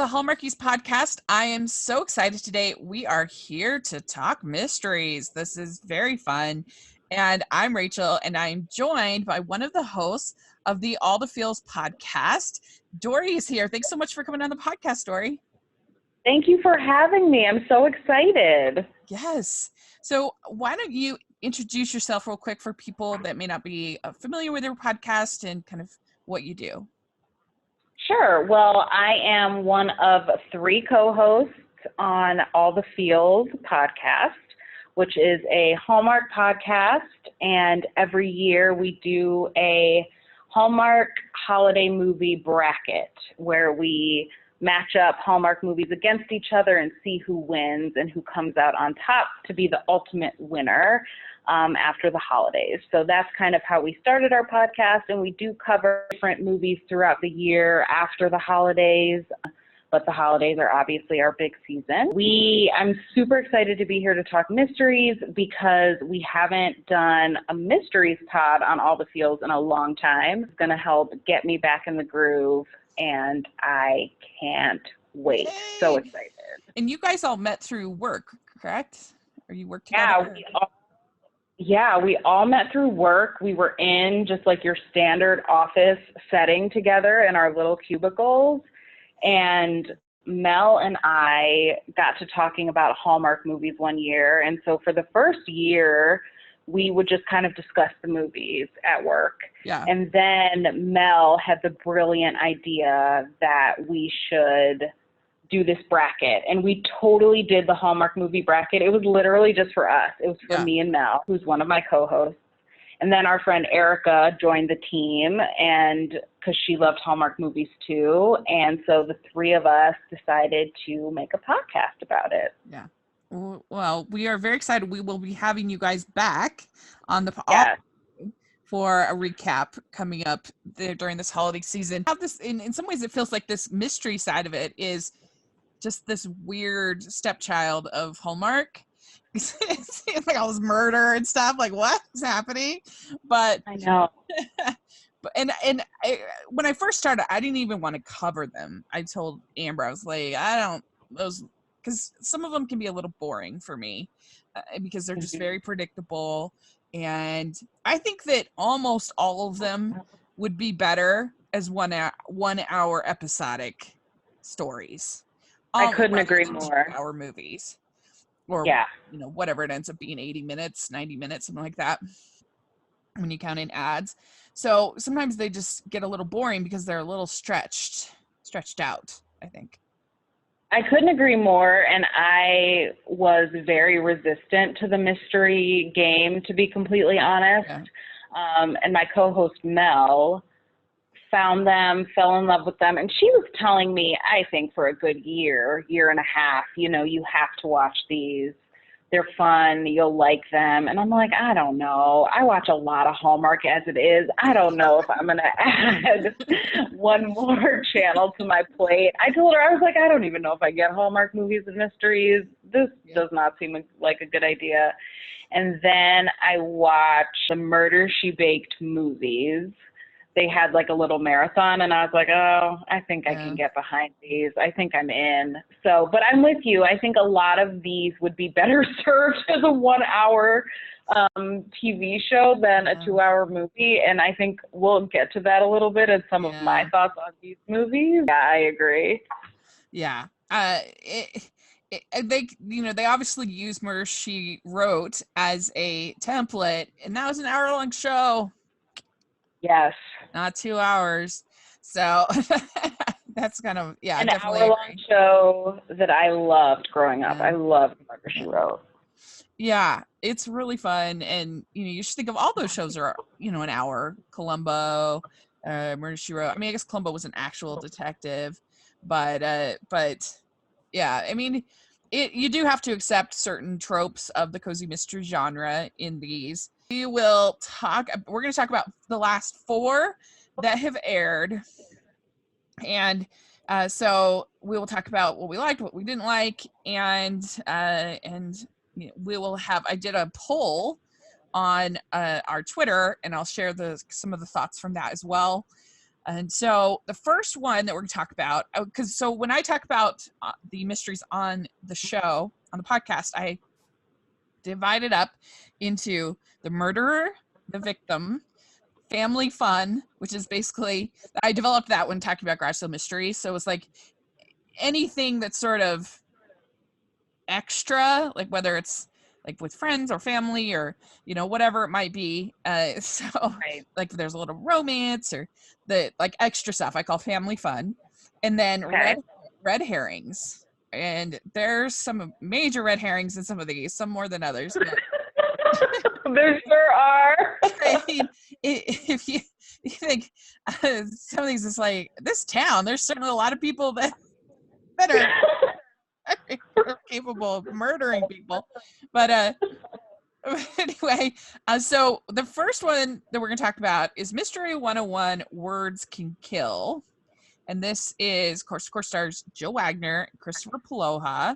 the Hallmarkies podcast. I am so excited today. We are here to talk mysteries. This is very fun. And I'm Rachel, and I'm joined by one of the hosts of the All the Feels podcast. Dory is here. Thanks so much for coming on the podcast, Dory. Thank you for having me. I'm so excited. Yes. So why don't you introduce yourself real quick for people that may not be familiar with your podcast and kind of what you do? Sure. Well, I am one of three co-hosts on All the Feels podcast, which is a Hallmark podcast. And every year we do a Hallmark holiday movie bracket where we match up Hallmark movies against each other and see who wins and who comes out on top to be the ultimate winner after the holidays. So that's kind of how we started our podcast, and we do cover different movies throughout the year after the holidays, but the holidays are obviously our big season. I'm super excited to be here to talk mysteries because we haven't done a mysteries pod on All the Feels in a long time. It's going to help get me back in the groove, and I can't wait. Yay. So excited. And you guys all met through work, correct? Or you work together? Yeah, we all met through work. We were in just like your standard office setting together in our little cubicles. And Mel and I got to talking about Hallmark movies one year. And so for the first year, we would just kind of discuss the movies at work. Yeah. And then Mel had the brilliant idea that we should do this bracket, and we totally did the Hallmark movie bracket. It was literally just for us. It was for me and Mel, who's one of my co-hosts. And then our friend Erica joined the team, and because she loved Hallmark movies too. And so the three of us decided to make a podcast about it. Yeah. Well, we are very excited. We will be having you guys back on the for a recap coming up there during this holiday season. Have this in some ways it feels like this mystery side of it is just this weird stepchild of Hallmark. It's like all this murder and stuff. Like, what is happening? But I know. When I first started, I didn't even want to cover them. I told Amber, I was like, because some of them can be a little boring for me because they're just very predictable. And I think that almost all of them would be better as 1 hour episodic stories. I couldn't agree more. 2 hour movies, or whatever it ends up being, 80 minutes, 90 minutes, something like that, when you count in ads. So sometimes they just get a little boring because they're a little stretched out, I think. I couldn't agree more, and I was very resistant to the mystery game, to be completely honest. Yeah. And my co-host Mel found them, fell in love with them, and she was telling me, I think for a good year and a half, you have to watch these. They're fun. You'll like them. And I'm like, I don't know. I watch a lot of Hallmark as it is. I don't know if I'm going to add one more channel to my plate. I told her, I was like, I don't even know if I get Hallmark movies and mysteries. This does not seem like a good idea. And then I watched the Murder, She Baked movies. They had like a little marathon, and I was like, oh, I think I can get behind these. I think I'm in. So, but I'm with you. I think a lot of these would be better served as a 1 hour TV show than a 2 hour movie. And I think we'll get to that a little bit in some of my thoughts on these movies. Yeah, I agree. Yeah. They obviously use Murder, She Wrote as a template, and that was an hour-long show. Yes. Not 2 hours. So that's kind of, an definitely hour-long show that I loved growing up. I loved Murder, She Wrote. Yeah, it's really fun. And, you should think of all those shows are, an hour. Columbo, Murder, She Wrote. I mean, I guess Columbo was an actual detective. But yeah, I mean, you do have to accept certain tropes of the cozy mystery genre in these. We're going to talk about the last 4 that have aired. And so we will talk about what we liked, what we didn't like, and we will have, I did a poll on our Twitter, and I'll share some of the thoughts from that as well. And so the first one that we're going to talk about, because so when I talk about the mysteries on the show, on the podcast, I divide it up into the murderer, the victim, family fun, which is basically, I developed that when talking about garage sale mysteries. So it's like anything that's sort of extra, like whether it's like with friends or family or, you know, whatever it might be. So Right. like there's a little romance or the like extra stuff I call family fun. And then Okay. red herrings. And there's some major red herrings in some of these, some more than others. But There sure are. I mean, if you think some of these is like this town, there's certainly a lot of people that are capable of murdering people. But anyway, so the first one that we're going to talk about is Mystery 101 Words Can Kill. And this is, of course stars Jill Wagner, Christopher Paloha.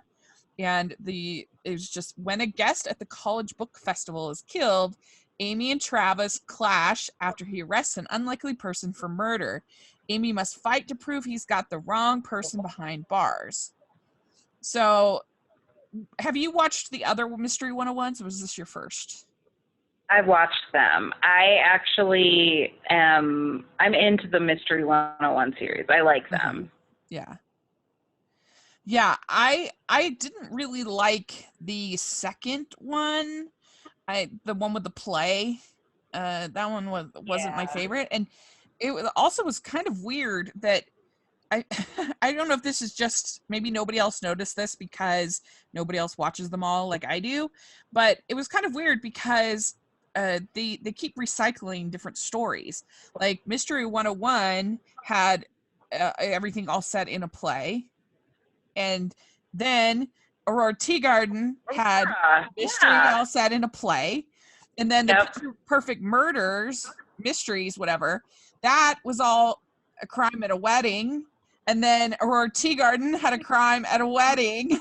And it was just when a guest at the college book festival is killed, Amy and Travis clash after he arrests an unlikely person for murder. Amy must fight to prove he's got the wrong person behind bars. So, have you watched the other Mystery 101s, or was this your first? I've watched them. I actually I'm into the Mystery 101 series. I like them. Yeah. Yeah, I didn't really like the second one. The one with the play. That one wasn't my favorite, and it was kind of weird that I I don't know if this is just maybe nobody else noticed this because nobody else watches them all like I do, but it was kind of weird because they keep recycling different stories. Like Mystery 101 had everything all set in a play, and then Aurora Teagarden had mystery all set in a play, and then the Picture Perfect Murders mysteries, whatever, that was all a crime at a wedding, and then Aurora Teagarden had a crime at a wedding.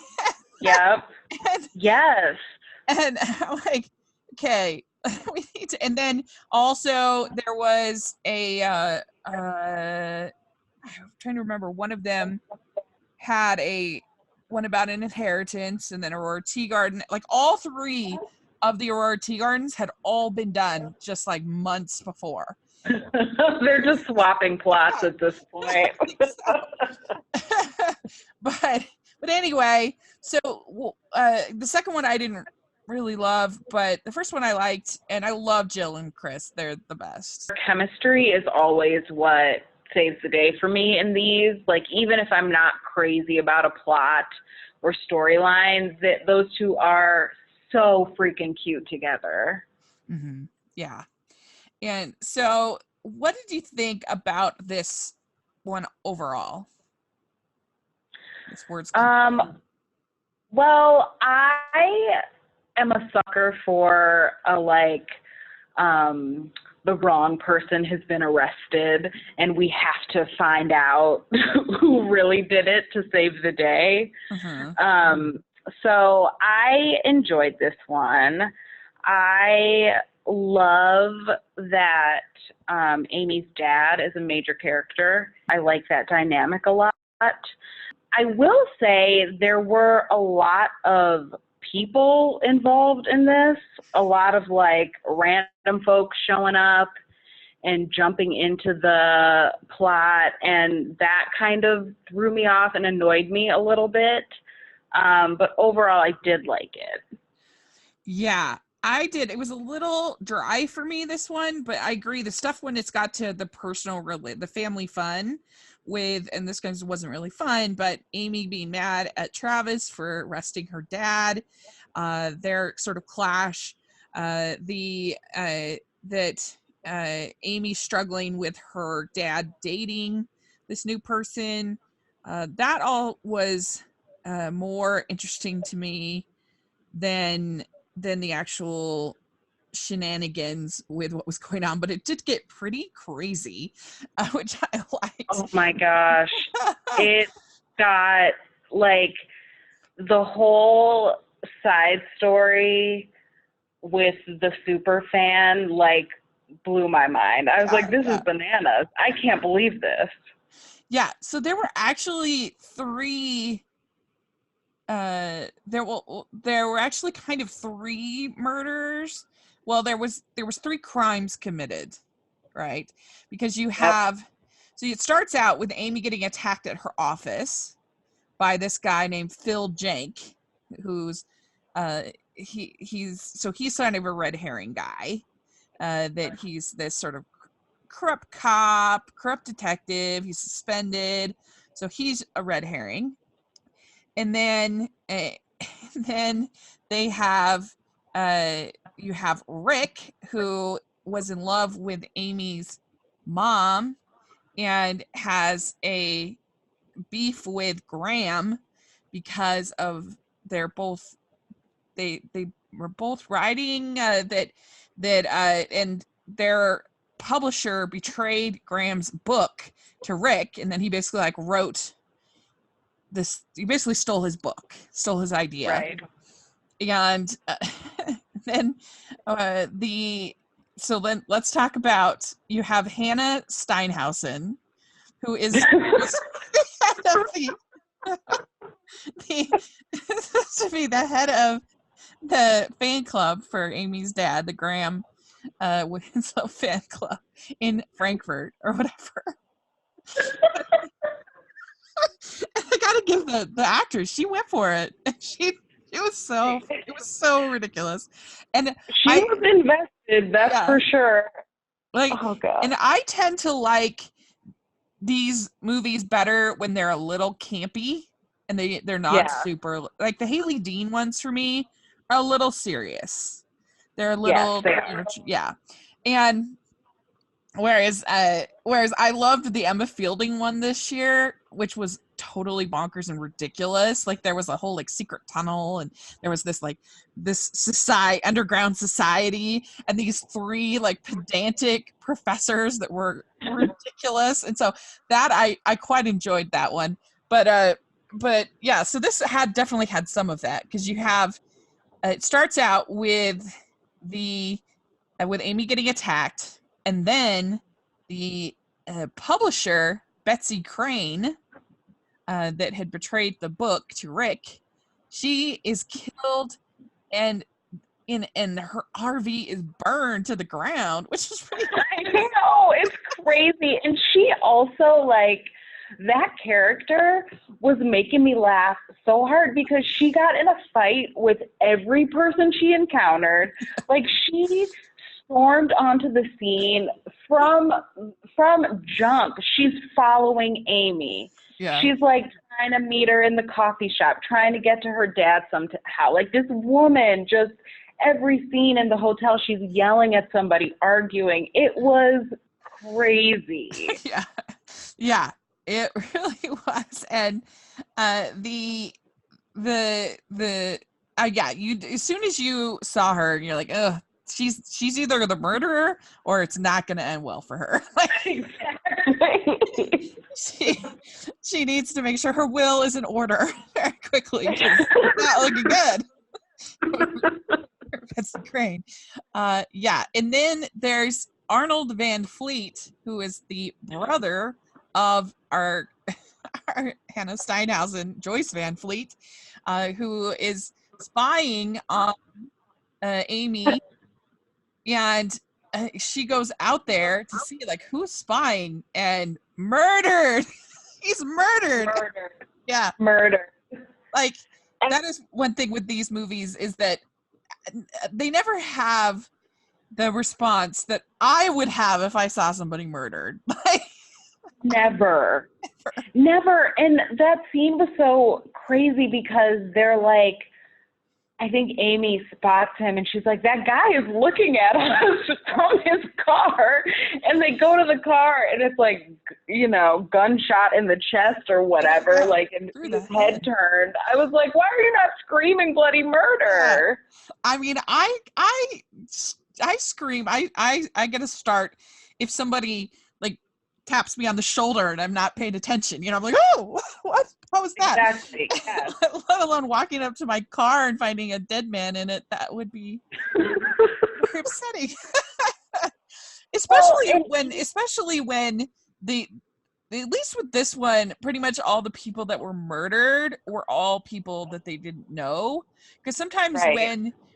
Yep. and, yes. And I'm like, okay, we need to. And then also there was I'm trying to remember, one of them had one about an inheritance, and then Aurora Teagarden, like all three of the Aurora Teagardens had all been done just like months before. They're just swapping plots at this point. but anyway, so the second one I didn't really love, but the first one I liked, and I love Jill and Chris. They're the best. Chemistry is always what saves the day for me in these. Like, even if I'm not crazy about a plot or storylines, that those two are so freaking cute together. Mm-hmm. Yeah. And so what did you think about this one overall? This Words Can Kill. Well, I am a sucker for the wrong person has been arrested and we have to find out who really did it to save the day. So I enjoyed this one. I love that Amy's dad is a major character. I like that dynamic a lot. I will say there were a lot of people involved in this, a lot of like random folks showing up and jumping into the plot, and that kind of threw me off and annoyed me a little bit. But overall, I did like it. Yeah, I did. It was a little dry for me, this one, but I agree. The stuff when it's got to the personal, the family fun with, and this guy wasn't really fun, but Amy being mad at Travis for arresting her dad, their sort of clash, Amy struggling with her dad dating this new person, that all was more interesting to me than the actual shenanigans with what was going on, but it did get pretty crazy, which I liked. Oh my gosh. It got like the whole side story with the super fan, like blew my mind. I was like, this is bananas. I can't believe this. Yeah, so there were actually three there were actually kind of three murders. Well, there was three crimes committed, right? Because you have so it starts out with Amy getting attacked at her office by this guy named Phil Jank, who's he's kind of a red herring guy. That he's this sort of corrupt cop, corrupt detective. He's suspended, so he's a red herring. And then then they have you have Rick, who was in love with Amy's mom and has a beef with Graham because of they were both writing and their publisher betrayed Graham's book to Rick, and then he basically like wrote this. He basically stole his book, stole his idea, right? And then then let's talk about, you have Hannah Steinhausen, who is to be the head of the fan club for Amy's dad, the Graham Winslow fan club in Frankfurt or whatever. I gotta give the actress, she went for it. It was so ridiculous. And she was invested, that's for sure. Like, oh God. And I tend to like these movies better when they're a little campy and they're not super, like the Haley Dean ones for me are a little serious. They're a little And whereas I loved the Emma Fielding one this year, which was totally bonkers and ridiculous. Like there was a whole like secret tunnel, and there was this underground society, and these three like pedantic professors that were ridiculous. And so that I quite enjoyed that one. But yeah, so this definitely had some of that, because you have it starts out with with Amy getting attacked. And then the publisher, Betsy Crane, that had betrayed the book to Rick, she is killed, and her RV is burned to the ground, which is pretty I know, it's crazy. And she also, like, that character was making me laugh so hard because she got in a fight with every person she encountered. Like, she stormed onto the scene from jump. She's following Amy. Yeah. She's like trying to meet her in the coffee shop, trying to get to her dad somehow. Like, this woman, just every scene in the hotel, she's yelling at somebody, arguing. It was crazy. Yeah, it really was. And you, as soon as you saw her, you're like, ugh, she's either the murderer or it's not going to end well for her. Exactly. she needs to make sure her will is in order very quickly, because it's not looking good. That's Crane. And then there's Arnold Van Fleet, who is the brother of our Hannah Steinhausen, Joyce Van Fleet, who is spying on Amy. And she goes out there to see like who's spying, and murdered. He's murdered. Yeah, murdered. Like, that is one thing with these movies, is that they never have the response that I would have if I saw somebody murdered. Never. And that scene was so crazy because they're like, I think Amy spots him and she's like, that guy is looking at us from his car. And they go to the car and it's like, gunshot in the chest or whatever, and his head turned. I was like, why are you not screaming bloody murder? I mean, I scream. I get a start if somebody taps me on the shoulder and I'm not paying attention. I'm like, oh, what was that? Exactly. Yeah. Let alone walking up to my car and finding a dead man in it. That would be very upsetting. especially when the at least with this one, pretty much all the people that were murdered were all people that they didn't know. Because sometimes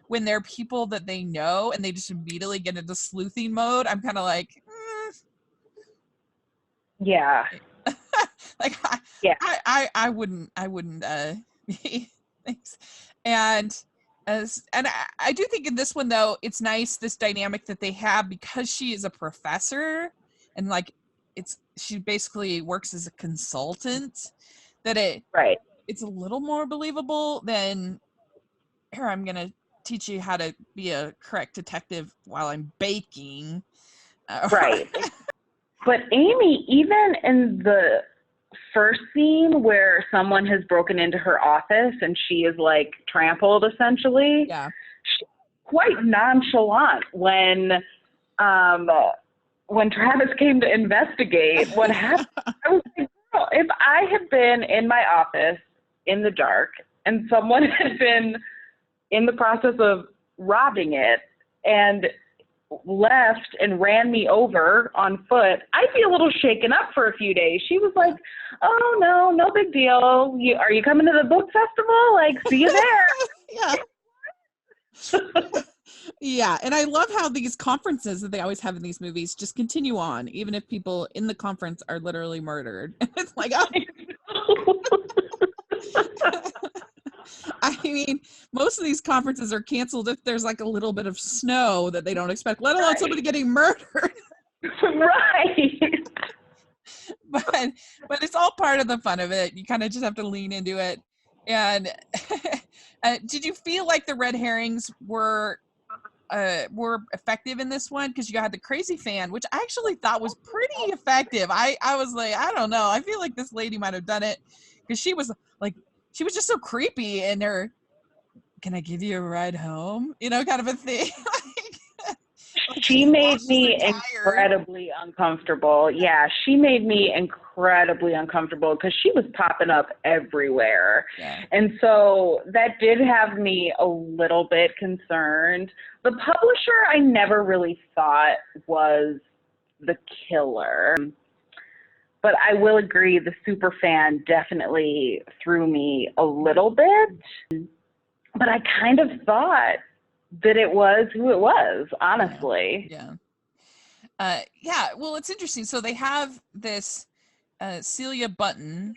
when there are people that they know and they just immediately get into sleuthing mode, I'm kind of like, yeah, like I wouldn't thanks. And I do think in this one though, it's nice this dynamic that they have because she is a professor and like she basically works as a consultant, that it's a little more believable than here, I'm gonna teach you how to be a correct detective while I'm baking. Right. But Amy, even in the first scene where someone has broken into her office and she is like trampled essentially, she's quite nonchalant when Travis came to investigate what happened. I was like, girl, if I had been in my office in the dark and someone had been in the process of robbing it and left and ran me over on foot, I'd be a little shaken up for a few days. She was like, oh, no big deal. Are you coming to the book festival? Like, see you there. Yeah, and I love how these conferences that they always have in these movies just continue on, even if people in the conference are literally murdered. It's like, I mean, most of these conferences are canceled if there's like a little bit of snow that they don't expect, let alone somebody getting murdered. Right. But it's all part of the fun of it. You kind of just have to lean into it. And did you feel like the red herrings were effective in this one? Because you had the crazy fan, which I actually thought was pretty effective. I was like, I don't know, I feel like this lady might have done it because she was just so creepy in her can I give you a ride home, kind of a thing. She made me incredibly uncomfortable. Yeah, she made me incredibly uncomfortable because she was popping up everywhere. Yeah. And so that did have me a little bit concerned. The publisher I never really thought was the killer. But I will agree the super fan definitely threw me a little bit. But I kind of thought that it was who it was, honestly. Yeah. Well, it's interesting. So they have this Celia Button,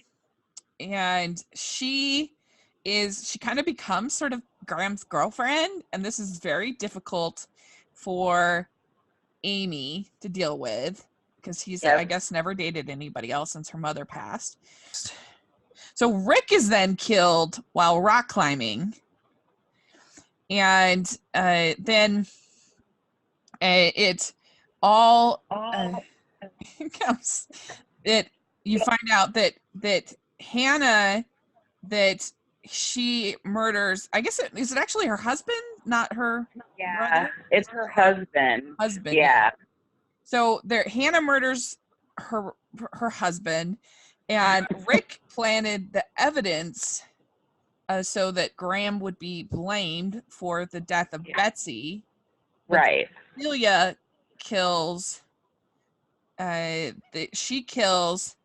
and she kind of becomes sort of Graham's girlfriend, and this is very difficult for Amy to deal with because he's, I guess, never dated anybody else since her mother passed. So Rick is then killed while rock climbing. And then it all comes. You find out that Hannah, that she murders. I guess is it actually her husband, not her brother? It's her husband. Yeah. So Hannah murders her husband, and Rick planted the evidence. So that Graham would be blamed for the death of Betsy. Right. Celia kills. She kills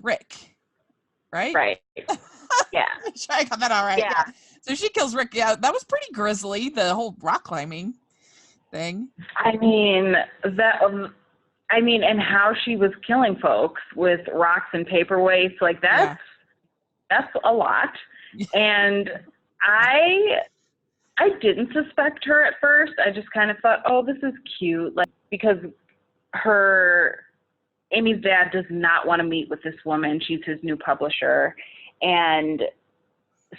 Rick. Right. Right. Yeah. I got that all right. Yeah. So she kills Rick. Yeah, that was pretty grisly. The whole rock climbing thing. I mean and how she was killing folks with rocks and paperweights, like that's a lot. And I didn't suspect her at first. I just kind of thought, oh, this is cute, like, because Amy's dad does not want to meet with this woman. She's his new publisher, and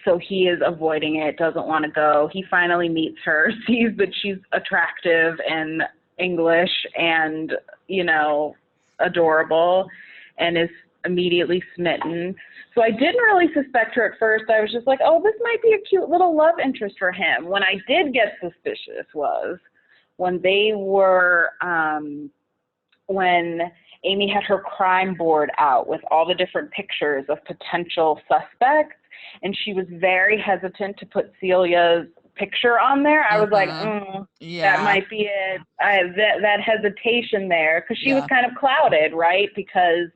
so he is avoiding it, doesn't want to go. He finally meets her, sees that she's attractive and English and, adorable, and is immediately smitten. So I didn't really suspect her at first. I was just like, oh, this might be a cute little love interest for him. When I did get suspicious was when they were, when Amy had her crime board out with all the different pictures of potential suspects, and she was very hesitant to put Celia's picture on there, I was like, yeah, that might be it. That hesitation there, because she was yeah, kind of clouded, right? Because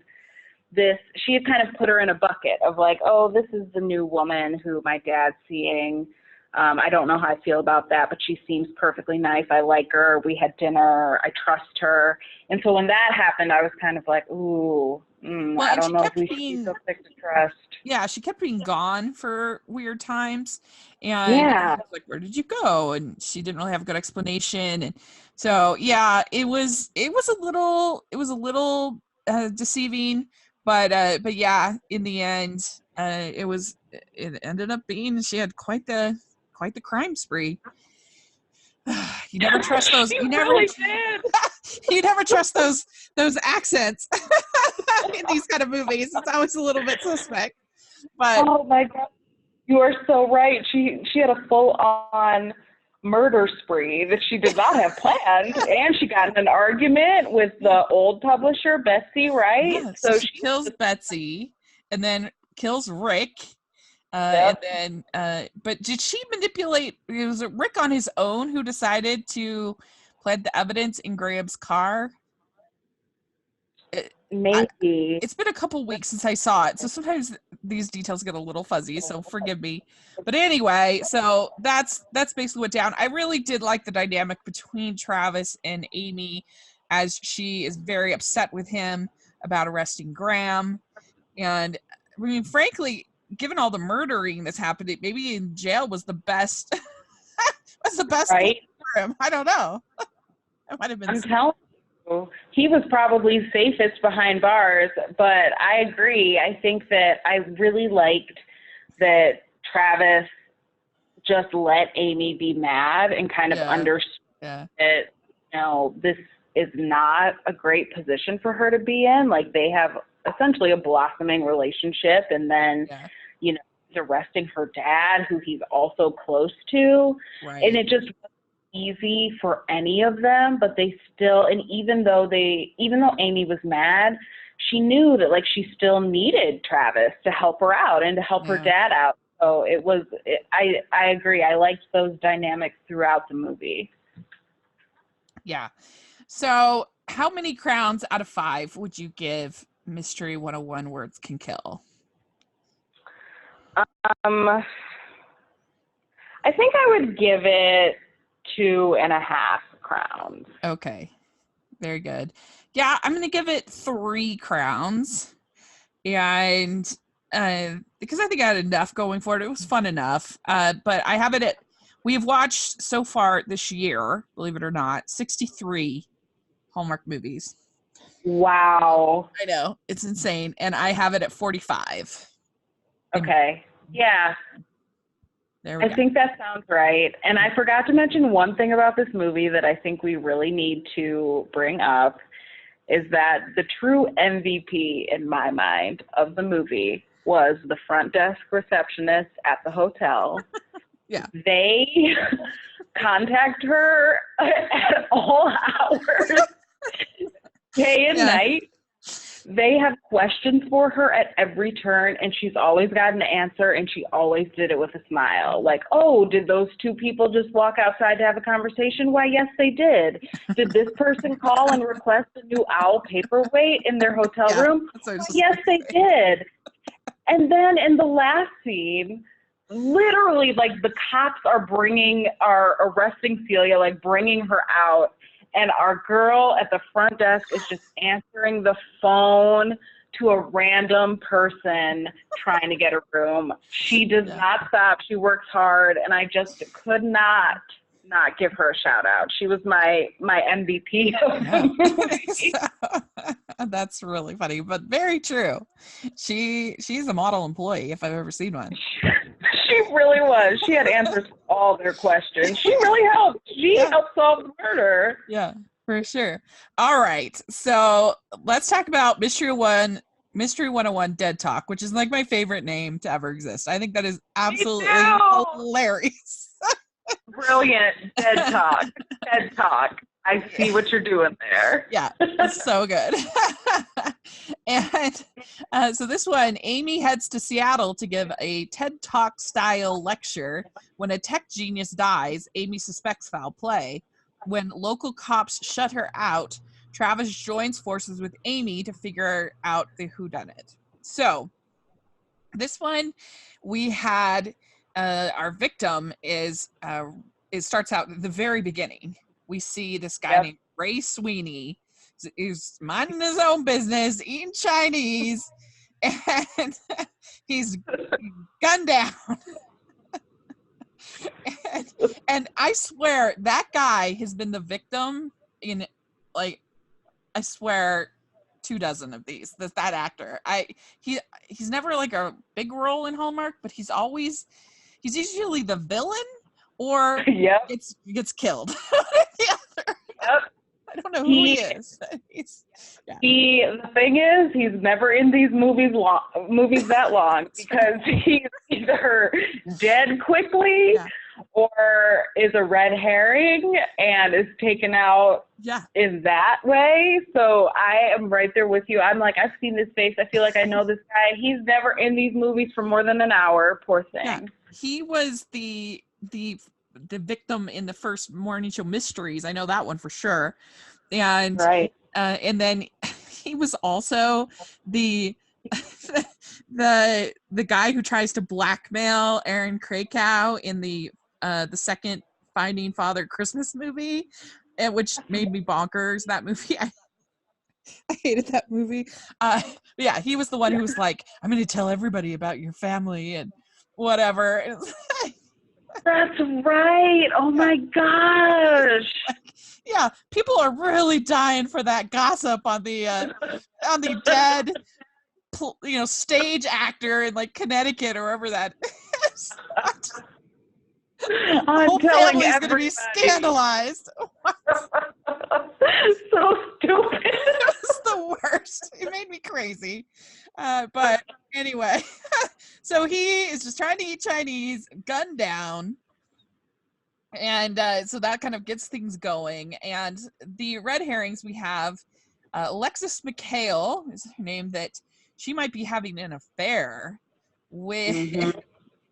she had kind of put her in a bucket of like, oh, this is the new woman who my dad's seeing. I don't know how I feel about that, but she seems perfectly nice. I like her. We had dinner. I trust her. And so when that happened, I was kind of like, ooh, well, I and don't she know if kept we should be being so quick to trust. yeah, she kept being gone for weird times, and I Yeah. was like, "Where did you go?" And she didn't really have a good explanation, and so yeah, it was a little deceiving, but yeah, in the end, it ended up being she had quite the crime spree. You never trust those. She really did. You never trust those accents in these kind of movies. It's always a little bit suspect. But Oh my God. You are so right. She had a full on murder spree that she did not have planned, and she got in an argument with the old publisher, Betsy, right? yeah, so So she she kills Betsy and then kills Rick. And yep. then, but did she manipulate? Was it Rick on his own who decided to plant the evidence in Graham's car? It, I, Maybe. it's been a couple weeks since I saw it, so sometimes these details get a little fuzzy. So forgive me. But anyway, so that's basically what down. I really did like the dynamic between Travis and Amy, as she is very upset with him about arresting Graham, and I mean, frankly, given all the murdering that's happened, maybe in jail was the best. Was the best thing Right? for him. I don't know. It might have been. I'm telling you, he was probably safest behind bars, but I agree. I think that I really liked that Travis just let Amy be mad and kind of Yeah, understood yeah, that, this is not a great position for her to be in. Like, they have essentially a blossoming relationship, and then, yeah. he's arresting her dad, who he's also close to. And Right. it just wasn't easy for any of them, but they still, and even though Amy was mad, she knew that, like, she still needed Travis to help her out and to help her Yeah. dad out. So I agree. I liked those dynamics throughout the movie. Yeah. So, how many crowns out of 5 would you give Mystery 101 Words Can Kill? Um, I think I would give it 2.5 crowns. Okay. Very good. Yeah, I'm going to give it 3 crowns. And because I think I had enough going for it. It was fun enough. But I have it at, we have watched so far this year, believe it or not, 63 Hallmark movies. Wow. I know, it's insane. And I have it at 45. Okay. Yeah. There we I go. think that sounds right. And I forgot to mention one thing about this movie that I think we really need to bring up is that the true MVP in my mind of the movie was the front desk receptionist at the hotel. Yeah. They contact her at all hours, day and night. They have questions for her at every turn, and she's always got an answer, and she always did it with a smile. Like, oh, did those 2 people just walk outside to have a conversation? Why, yes, they did. Did this person call and request a new owl paperweight in their hotel room? Well, yes, they did. And then in the last scene, literally, like, the cops are arresting Celia, like, bringing her out. And our girl at the front desk is just answering the phone to a random person trying to get a room. She does not stop. She works hard. And I just could not give her a shout out. She was my MVP of the movie. That's really funny, but very true. She's a model employee if I've ever seen one. She really was. She had answers to all their questions. She really helped. She helped solve the murder. Yeah, for sure. All right. So let's talk about Mystery 101 Dead Talk, which is like my favorite name to ever exist. I think that is absolutely hilarious. Brilliant. Dead Talk. Dead Talk. I see what you're doing there. Yeah, it's so good. And so this one, Amy heads to Seattle to give a TED Talk style lecture. When a tech genius dies, Amy suspects foul play. When local cops shut her out, Travis joins forces with Amy to figure out the whodunit. So this one, we had our victim is it starts out at the very beginning. We see this guy named Ray Sweeney. He's minding his own business, eating Chinese, and he's gunned down. and I swear that guy has been the victim in, like, I swear, 24 of these. That actor. He's never like a big role in Hallmark, but he's usually the villain or gets killed. I don't know who he is. The thing is, he's never in these movies that long because he's either dead quickly or is a red herring and is taken out in that way. So I am right there with you. I'm like, I've seen this face. I feel like I know this guy. He's never in these movies for more than an hour. Poor thing. Yeah. He was the victim in the first morning show Mysteries. I know that one for sure. And and then he was also the guy who tries to blackmail Aaron Krakow in the second Finding Father Christmas movie, which made me bonkers. That movie, I hated that movie. Yeah, he was the one who was like, "I'm going to tell everybody about your family and whatever." That's right. Oh my gosh. Yeah, people are really dying for that gossip on the dead, stage actor in like Connecticut or wherever that is. I'm whole telling family's going to be scandalized. So stupid. It was the worst. It made me crazy. But anyway, so he is just trying to eat Chinese, gunned down. And so that kind of gets things going. And the red herrings, we have Alexis McHale is her name, that she might be having an affair with,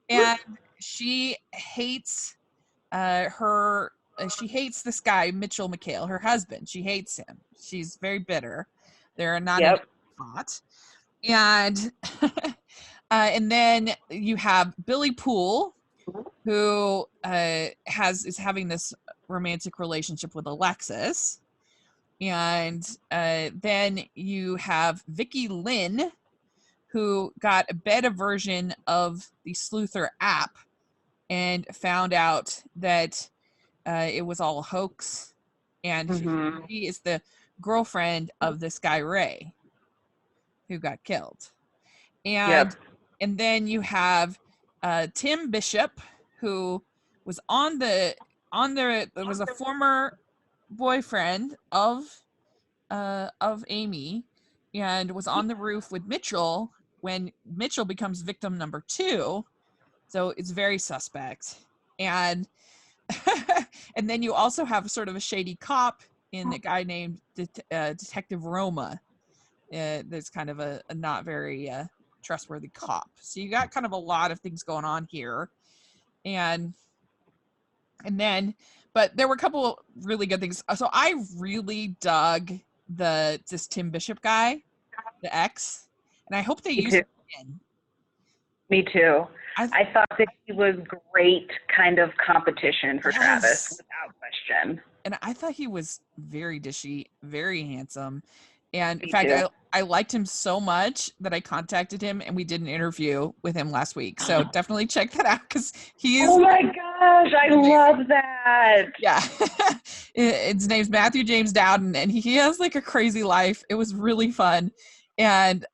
and she hates she hates this guy, Mitchell McHale, her husband. She hates him. She's very bitter. They're not in hot. And and then you have Billy Poole, who is having this romantic relationship with Alexis. And then you have Vicky Lynn, who got a beta version of the Sleuther app and found out that it was all a hoax. And she is the girlfriend of this guy, Ray, who got killed. And then you have Tim Bishop, who was there was a former boyfriend of Amy, and was on the roof with Mitchell when Mitchell becomes victim number 2. So it's very suspect. And and then you also have sort of a shady cop in a guy named Detective Roma. There's kind of a not very trustworthy cop. So you got kind of a lot of things going on here. And then, but there were a couple really good things. So I really dug this Tim Bishop guy, the ex, and I hope they use him again. Me too. I thought that he was great kind of competition for Travis, without question. And I thought he was very dishy, very handsome. And in fact, I liked him so much that I contacted him and we did an interview with him last week. So definitely check that out because he's... Oh my gosh, I love that. Yeah. His name's Matthew James Dowden and he has like a crazy life. It was really fun. And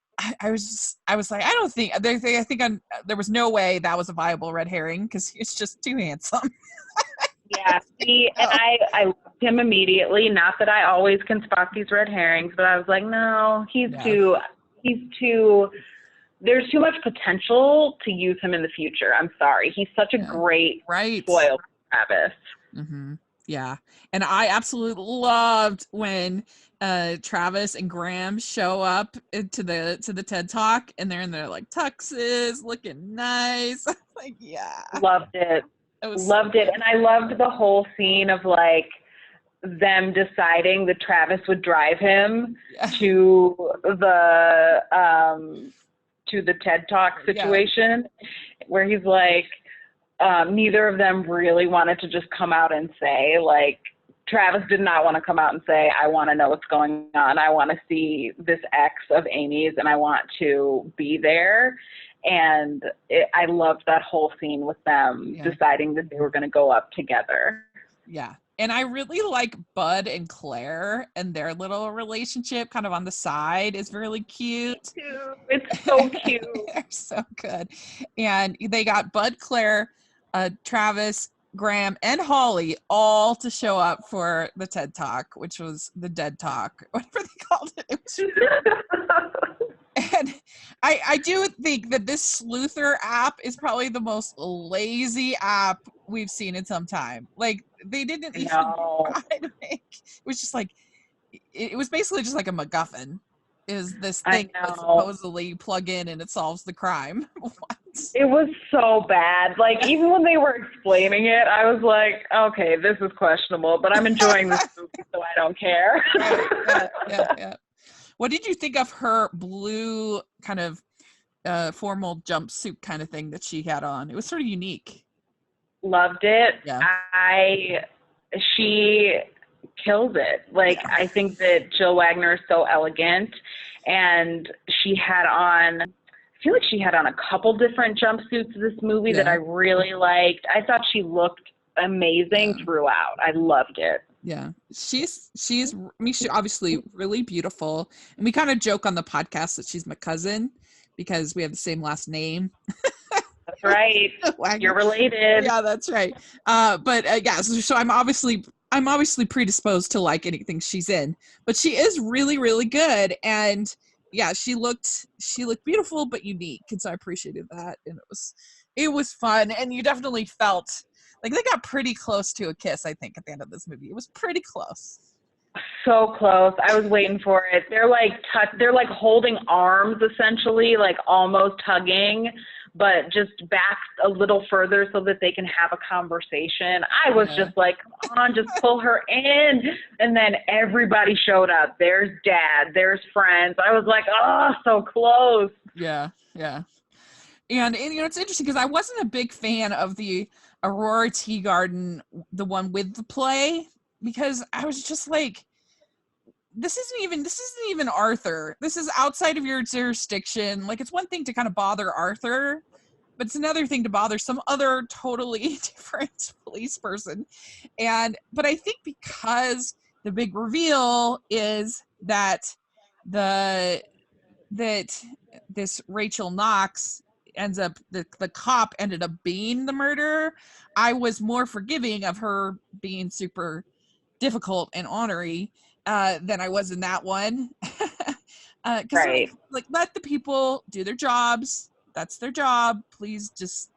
I was like, I don't think, there was no way that was a viable red herring because he's just too handsome. Yeah, and I loved him immediately. Not that I always can spot these red herrings, but I was like, no, he's too, there's too much potential to use him in the future. I'm sorry. He's such a great foil for Travis. Mm-hmm. Yeah. And I absolutely loved when Travis and Graham show up to the TED Talk, and they're in their like tuxes, looking nice. Like, yeah, Loved it. Loved it. And I loved the whole scene of like them deciding that Travis would drive him to the TED Talk situation, where he's like, neither of them really wanted to just come out and say, like, Travis did not want to come out and say, I want to know what's going on. I want to see this ex of Amy's and I want to be there. And I loved that whole scene with them deciding that they were going to go up together. Yeah. And I really like Bud and Claire, and their little relationship kind of on the side is really cute. It's so cute. They're so good. And they got Bud, Claire, Travis, Graham, and Holly all to show up for the TED Talk, which was the Dead Talk, whatever they called it. And I do think that this Sleuther app is probably the most lazy app we've seen in some time. Like, they didn't even try to make, it was just like, it was basically just like a MacGuffin. Is this thing that supposedly you plug in and it solves the crime. What? It was so bad. Like, even when they were explaining it, I was like, okay, this is questionable, but I'm enjoying this movie, so I don't care. Yeah. What did you think of her blue kind of formal jumpsuit kind of thing that she had on? It was sort of unique. Loved it. Yeah. She kills it. Like, I think that Jill Wagner is so elegant, and she had on, I feel like she had on a couple different jumpsuits this movie that I really liked. I thought she looked amazing throughout. I loved it. Yeah, she's obviously really beautiful, and we kind of joke on the podcast that she's my cousin because we have the same last name. That's right. You're related. Yeah, that's right. So I'm obviously predisposed to like anything she's in, but she is really, really good, and she looked beautiful but unique, and so I appreciated that, and it was fun, and you definitely felt like they got pretty close to a kiss, I think, at the end of this movie. It was pretty close. So close. I was waiting for it. They're like holding arms, essentially, like almost hugging, but just back a little further so that they can have a conversation. I was just like, come on, just pull her in. And then everybody showed up. There's Dad, there's friends. I was like, oh, so close. Yeah. And it's interesting because I wasn't a big fan of the Aurora Tea Garden, the one with the play, because I was just like, this isn't even Arthur. This is outside of your jurisdiction. Like, it's one thing to kind of bother Arthur, but it's another thing to bother some other totally different police person. But I think because the big reveal is that this Rachel Knox ends up, the cop ended up being the murderer, I was more forgiving of her being super difficult and ornery than I was in that one. Right. Like, let the people do their jobs. That's their job. Please just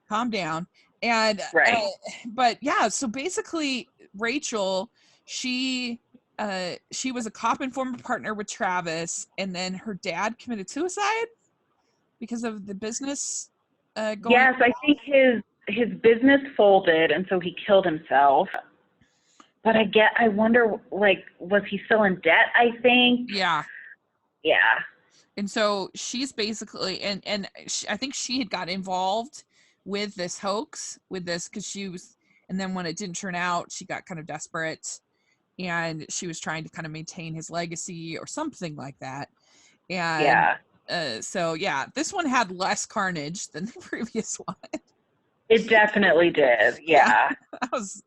calm down. And so basically Rachel, she was a cop and former partner with Travis, and then her dad committed suicide because of the business going Yes, I think his business folded, and so he killed himself. But I wonder, like, was he still in debt, I think? Yeah. And so she's basically, and I think she had got involved with this hoax, because she was, and then when it didn't turn out, she got kind of desperate, and she was trying to kind of maintain his legacy or something like that. And this one had less carnage than the previous one. It definitely did. Yeah. It was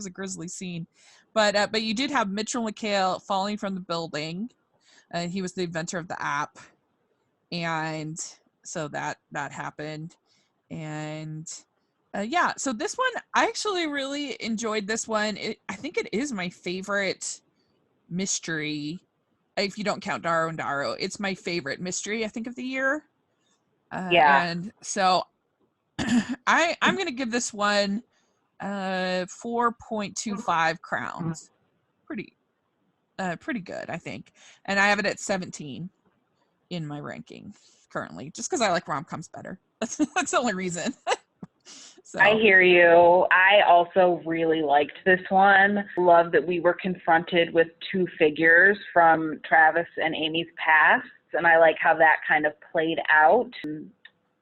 a grisly scene. But you did have Mitchell McHale falling from the building. He was the inventor of the app. And so that happened. And so this one, I actually really enjoyed this one. I think it is my favorite mystery. If you don't count Darrow and Darrow, it's my favorite mystery, I think, of the year. And so I'm going to give this one 4.25 crowns. Pretty pretty good, I think. And I have it at 17 in my ranking currently, just because I like rom-coms better. That's the only reason. So I hear you. I also really liked this one. Love that we were confronted with two figures from Travis and Amy's past, and I like how that kind of played out.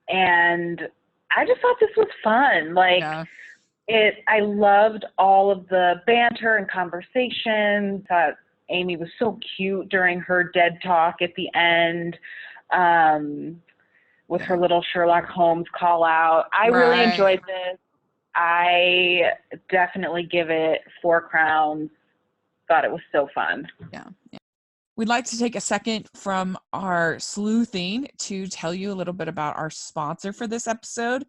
And I just thought this was fun. Like, I loved all of the banter and conversation. Thought Amy was so cute during her dead talk at the end, with her little Sherlock Holmes call out. I really enjoyed this. I definitely give it 4 crowns. Thought it was so fun. Yeah. We'd like to take a second from our sleuthing to tell you a little bit about our sponsor for this episode.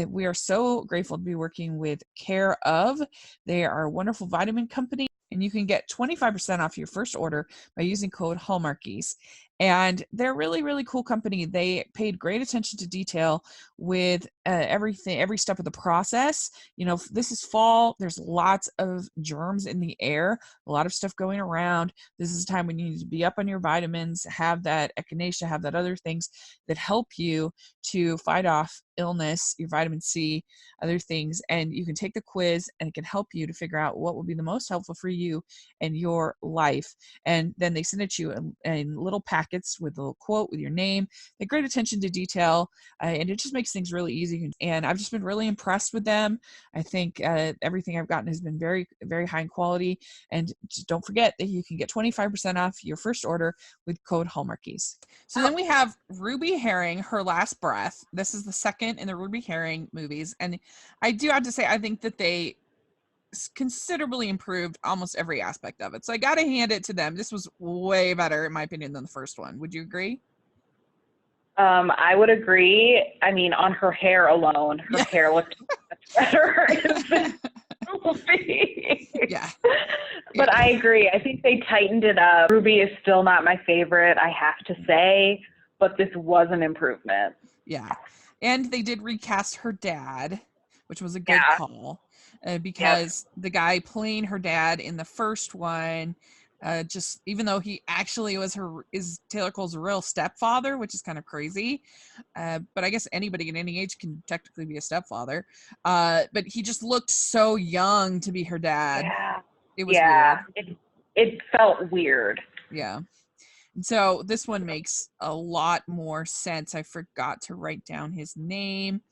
We are so grateful to be working with Care of. They are a wonderful vitamin company, and you can get 25% off your first order by using code Hallmarkies. And they're really, really cool company. They paid great attention to detail with everything, every step of the process. You know, this is fall. There's lots of germs in the air, a lot of stuff going around. This is a time when you need to be up on your vitamins, have that echinacea, have that other things that help you to fight off illness, your vitamin C, other things. And you can take the quiz and it can help you to figure out what will be the most helpful for you and your life. And then they send it to you in little packets with a little quote with your name. They great attention to detail, and it just makes things really easy. And I've just been really impressed with them. I think everything I've gotten has been very, very high in quality. And just don't forget that you can get 25% off your first order with code Hallmarkies. So then we have Ruby Herring, Her Last Breath. This is the second in the Ruby Herring movies. And I do have to say, I think that they considerably improved almost every aspect of it. So I got to hand it to them. This was way better, in my opinion, than the first one. Would you agree? I would agree. I mean, on her hair alone, her hair looked much better in this movie. Yeah. But I agree. I think they tightened it up. Ruby is still not my favorite, I have to say, but this was an improvement. Yeah. And they did recast her dad, which was a good call, because the guy playing her dad in the first one, just even though he actually is Taylor Cole's real stepfather, which is kind of crazy. But I guess anybody at any age can technically be a stepfather. But he just looked so young to be her dad. Yeah. It was weird. It felt weird. Yeah. So this one makes a lot more sense. I forgot to write down his name.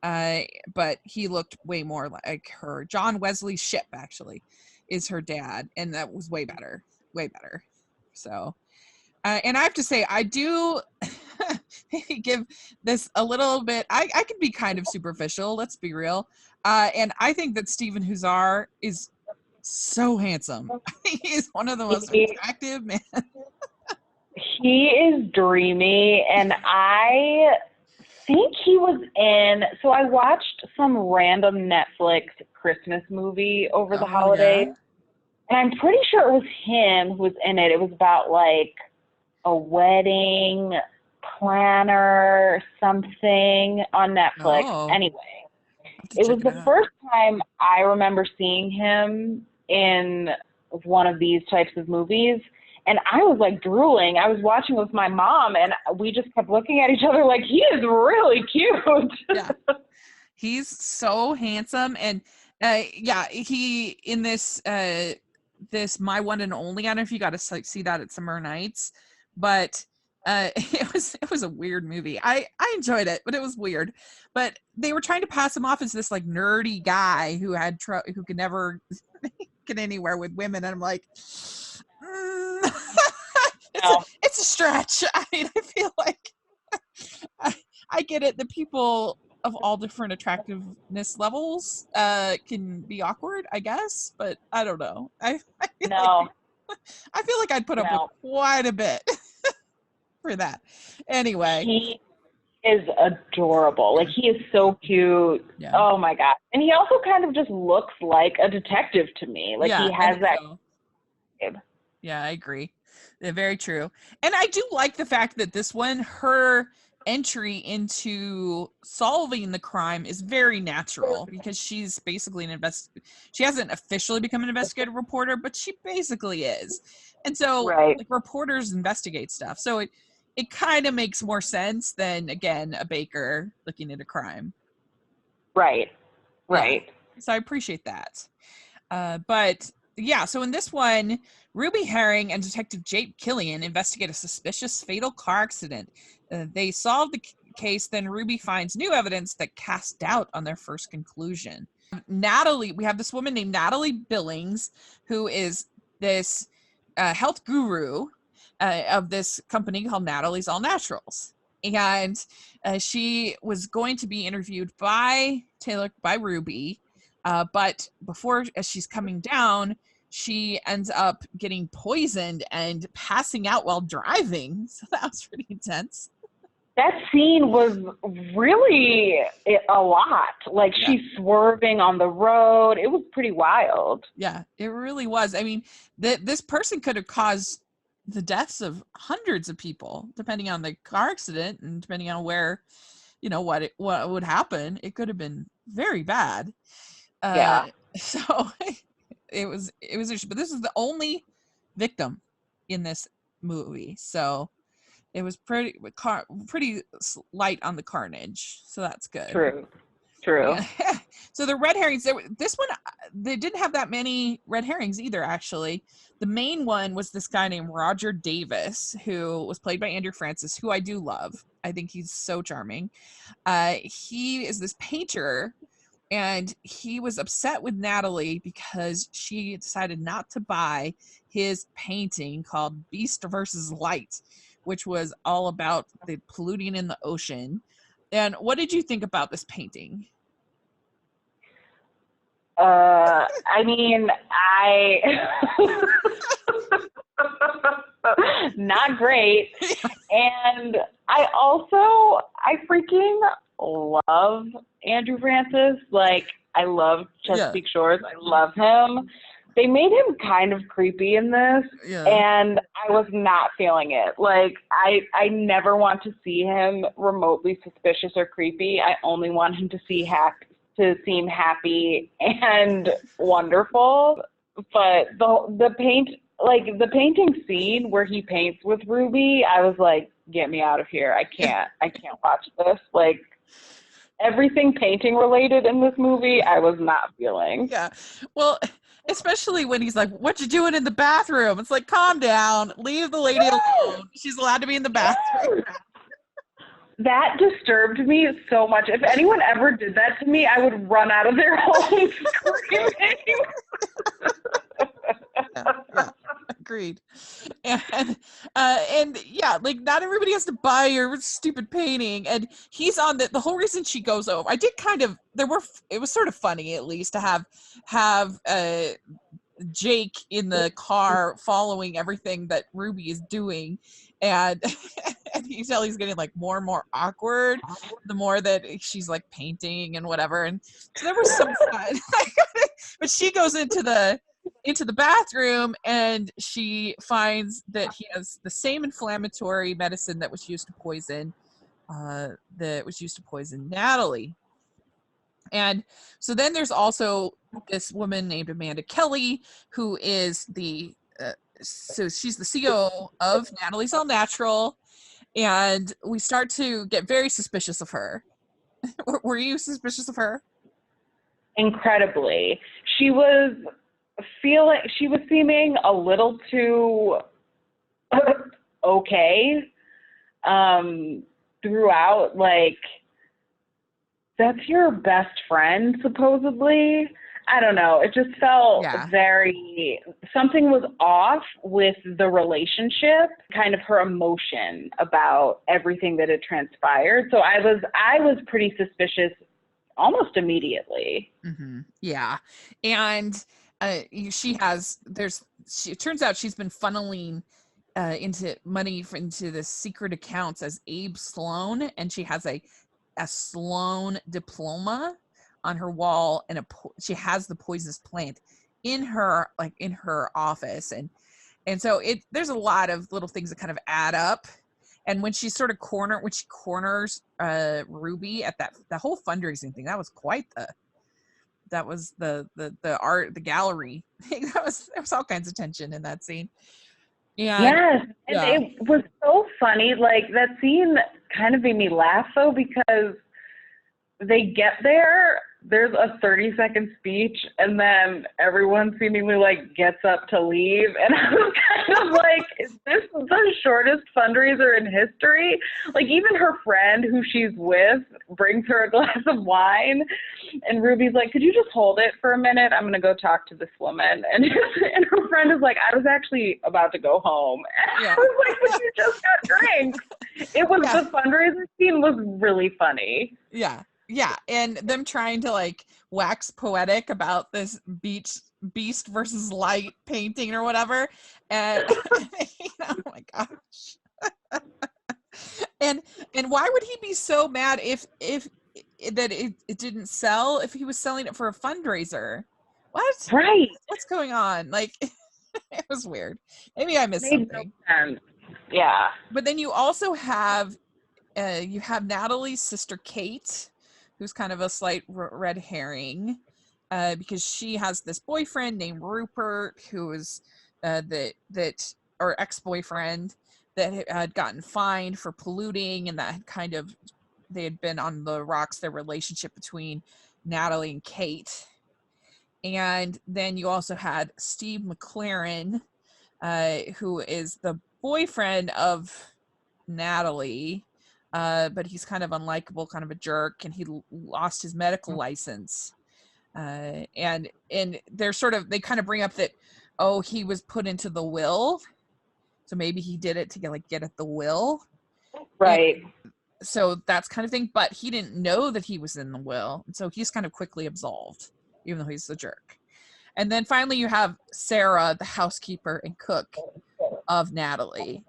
But he looked way more like her. John Wesley Shipp actually is her dad, and that was way better. So and I have to say, I do give this a little bit, I can be kind of superficial, let's be real, and I think that Stephen Huszar is so handsome. He is one of the most attractive men. He is dreamy, and I think he was in, so I watched some random Netflix Christmas movie over the holidays, and I'm pretty sure it was him who was in it. It was about like a wedding planner, something on Netflix. Anyway, it was the first time I remember seeing him in one of these types of movies. And I was like drooling. I was watching with my mom, and we just kept looking at each other like, he is really cute. Yeah. He's so handsome. And he in this this My One and Only, I don't know if you got to see that at Summer Nights, but it was a weird movie. I enjoyed it, but it was weird. But they were trying to pass him off as this like nerdy guy who who could never get anywhere with women, and I'm like, it's a stretch. I mean, I feel like I get it. The people of all different attractiveness levels can be awkward, I guess, but I don't know. I feel like I'd put up with quite a bit for that. Anyway, he is adorable. Like, he is so cute. Yeah. Oh my god! And he also kind of just looks like a detective to me. Like, he has that. Yeah, I agree. Very true. And I do like the fact that this one, her entry into solving the crime is very natural because she's basically she hasn't officially become an investigative reporter, but she basically is. And so like reporters investigate stuff. So it kind of makes more sense than, again, a baker looking at a crime. Right. Yeah. So I appreciate that. But yeah, so in this one, Ruby Herring and Detective Jake Killian investigate a suspicious fatal car accident. They solve the case, then Ruby finds new evidence that casts doubt on their first conclusion. We have this woman named Natalie Billings, who is this health guru of this company called Natalie's All Naturals. And she was going to be interviewed by Ruby, but before, as she's coming down, she ends up getting poisoned and passing out while driving. So that was pretty intense. That scene was really a lot. Like, she's swerving on the road. It was pretty wild. Yeah, it really was. I mean, this person could have caused the deaths of hundreds of people, depending on the car accident and depending on where, what would happen. It could have been very bad. So it was interesting. But this is the only victim in this movie, so it was pretty light on the carnage. So that's good. True. So the red herrings, this one, they didn't have that many red herrings either, actually. The main one was this guy named Roger Davis, who was played by Andrew Francis, who I do love. I think he's so charming. He is this painter, and he was upset with Natalie because she decided not to buy his painting called Beast versus Light, which was all about the polluting in the ocean. And what did you think about this painting? I mean, not great. And I freaking love Andrew Francis. Like, I love Chesapeake Shores. I love him. They made him kind of creepy in this, and I was not feeling it. Like, I never want to see him remotely suspicious or creepy. I only want him to seem happy and wonderful. But the painting scene where he paints with Ruby, I was like, get me out of here. I can't watch this. Like, everything painting related in this movie, I was not feeling. Yeah. Well, especially when he's like, what you doing in the bathroom? It's like, calm down, leave the lady alone. She's allowed to be in the bathroom. That disturbed me so much. If anyone ever did that to me, I would run out of their home screaming. Yeah, agreed. And yeah, like, not everybody has to buy your stupid painting. And he's on the whole reason she goes over. I did it was sort of funny, at least, to have Jake in the car following everything that Ruby is doing, and and he's getting like more and more awkward the more that she's like painting and whatever. And so there was some fun. But she goes into the bathroom and she finds that he has the same inflammatory medicine that was used to poison Natalie. And so then there's also this woman named Amanda Kelly, who is so she's the CEO of Natalie's All Natural, and we start to get very suspicious of her. Were you suspicious of her? Incredibly. She was seeming a little too okay throughout. Like, that's your best friend, supposedly. I don't know. It just felt something was off with the relationship, kind of her emotion about everything that had transpired. So I was pretty suspicious almost immediately. Mm-hmm. Yeah. And it turns out she's been funneling into money into the secret accounts as Abe Sloan, and she has a Sloan diploma on her wall, and she has the poisonous plant in her office, and so there's a lot of little things that kind of add up. And when she corners Ruby at the whole fundraising thing, that was quite the art, the gallery. There was all kinds of tension in that scene. And yes, and yeah, it was so funny. Like, that scene kind of made me laugh though, because they get there, there's a 30-second speech, and then everyone seemingly like gets up to leave. And I was kind of like, is this the shortest fundraiser in history? Like, even her friend who she's with brings her a glass of wine, and Ruby's like, could you just hold it for a minute? I'm going to go talk to this woman. And her friend is like, I was actually about to go home. And yeah. I was like, but you just got drinks. It was, Yeah. the fundraiser scene was really funny. Yeah. Yeah, and them trying to like wax poetic about this beast versus light painting or whatever, and oh my gosh, and why would he be so mad if that it didn't sell, if he was selling it for a fundraiser? What? Right. What's going on? Like, it was weird. Maybe I missed Made something. no sense. Yeah. But then you also have Natalie's sister Kate, who's kind of a slight red herring, because she has this boyfriend named Rupert, who is or ex-boyfriend that had gotten fined for polluting, and that had kind of, they had been on the rocks, their relationship between Natalie and Kate. And then you also had Steve McLaren, who is the boyfriend of Natalie, but he's kind of unlikable, kind of a jerk, and he lost his medical license. And they kind of bring up that, oh, he was put into the will, so maybe he did it to get at the will. Right. And so that's kind of thing, but he didn't know that he was in the will, and so he's kind of quickly absolved, even though he's a jerk. And then finally you have Sarah, the housekeeper and cook of Natalie,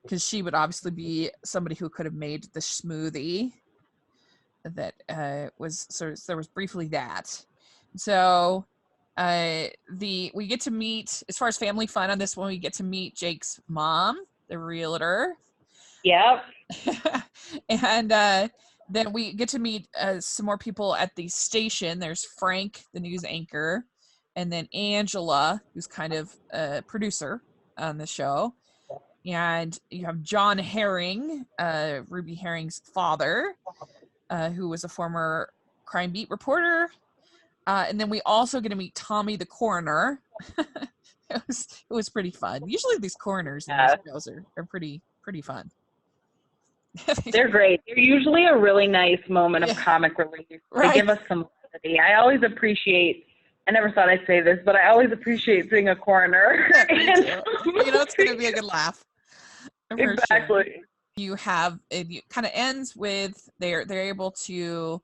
because she would obviously be somebody who could have made the smoothie that was, so there was briefly that. So we get to meet, as far as family fun on this one, we get to meet Jake's mom, the realtor. Yep. And then we get to meet some more people at the station. There's Frank, the news anchor, and then Angela, who's kind of a producer on the show. And you have John Herring, Ruby Herring's father, who was a former crime beat reporter. And then we also get to meet Tommy the coroner. It was pretty fun. Usually these coroners in these shows are pretty fun. They're great. They're usually a really nice moment of comic relief. They give us some levity. I always appreciate, I never thought I'd say this, but I always appreciate seeing a coroner. Yeah, me too. You know, it's going to be a good laugh. Exactly. Sure. You have, it kind of ends with they're able to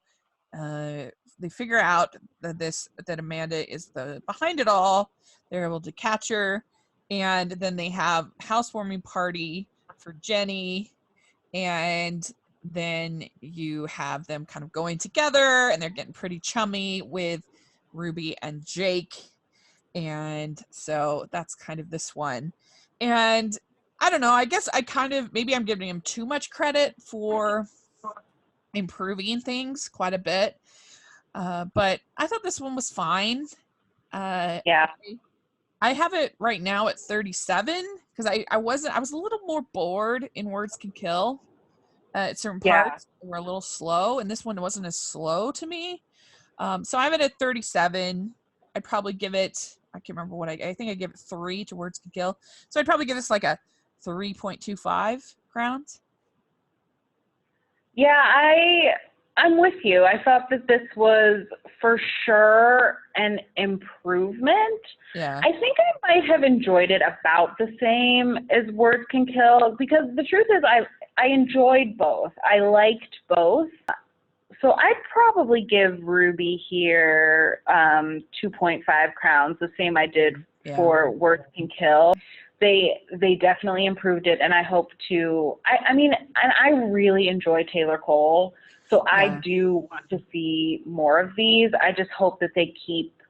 they figure out that Amanda is the behind it all. They're able to catch her, and then they have housewarming party for Jenny, and then you have them kind of going together, and they're getting pretty chummy with Ruby and Jake. And so that's kind of this one. And I don't know, I guess maybe I'm giving him too much credit for improving things quite a bit. But I thought this one was fine. Yeah. I have it right now at 37 because I was a little more bored in Words Can Kill. At certain parts were a little slow, and this one wasn't as slow to me. So I have it at 37. I'd probably give it, I can't remember what I think I gave it 3 to Words Can Kill. So I'd probably give this like a 3.25 crowns. Yeah, I'm with you. I thought that this was for sure an improvement. Yeah. I think I might have enjoyed it about the same as Words Can Kill, because the truth is I enjoyed both. I liked both. So I'd probably give Ruby here 2.5 crowns, the same I did for Words Can Kill. They definitely improved it, and I hope to. I mean, and I really enjoy Taylor Cole, so I do want to see more of these. I just hope that they keep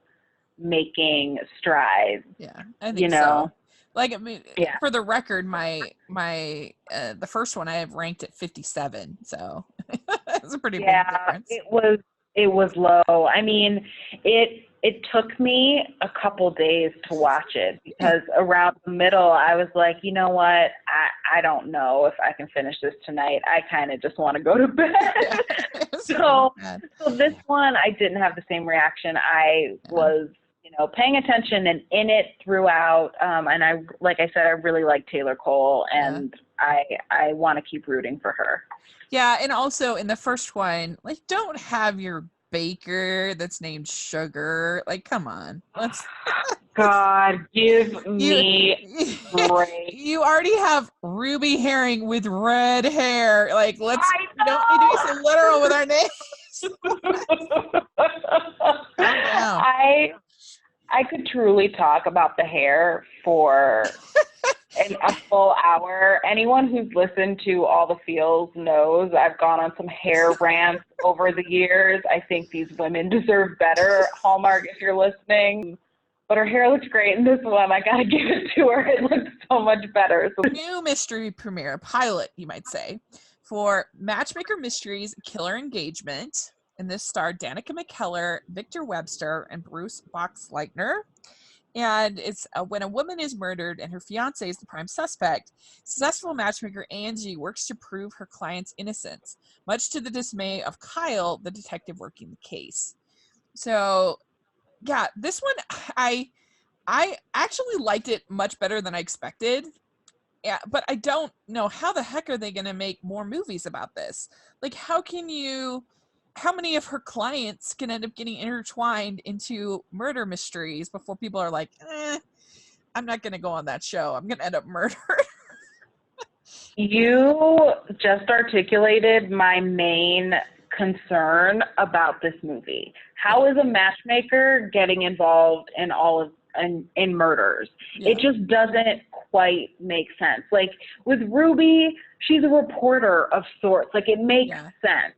making strides. Yeah, I think so. Like, I mean, Yeah. for the record, the first one I have ranked at 57, so it's a pretty big Yeah, difference. it was low. I mean, it took me a couple days to watch it because around the middle I was like, you know what? I don't know if I can finish this tonight. I kind of just want to go to bed. Yeah. So this one I didn't have the same reaction. I was, paying attention and in it throughout. And I, like I said, I really like Taylor Cole, and I want to keep rooting for her. Yeah, and also in the first one, like, don't have your baker that's named Sugar. Like, come on. God, give me you, break. you already have Ruby Herring with red hair. Like, we don't need to be so literal with our names. Calm down. I could truly talk about the hair for a full hour. Anyone who's listened to All the Feels knows I've gone on some hair rants over the years. I think these women deserve better. Hallmark, if you're listening. But her hair looks great in this one. I gotta give it to her. It looks so much better. New mystery premiere, pilot, you might say, for Matchmaker Mysteries Killer Engagement. And this starred Danica McKellar, Victor Webster, and Bruce Boxleitner. And it's when a woman is murdered and her fiance is the prime suspect, successful matchmaker Angie works to prove her client's innocence, much to the dismay of Kyle, the detective working the case. So, yeah, this one, I actually liked it much better than I expected. Yeah, but I don't know how the heck are they going to make more movies about this? Like, how many of her clients can end up getting intertwined into murder mysteries before people are like, I'm not going to go on that show. I'm going to end up murdered. You just articulated my main concern about this movie. How is a matchmaker getting involved in in murders? Yeah. It just doesn't quite make sense. Like with Ruby, she's a reporter of sorts. Like it makes sense.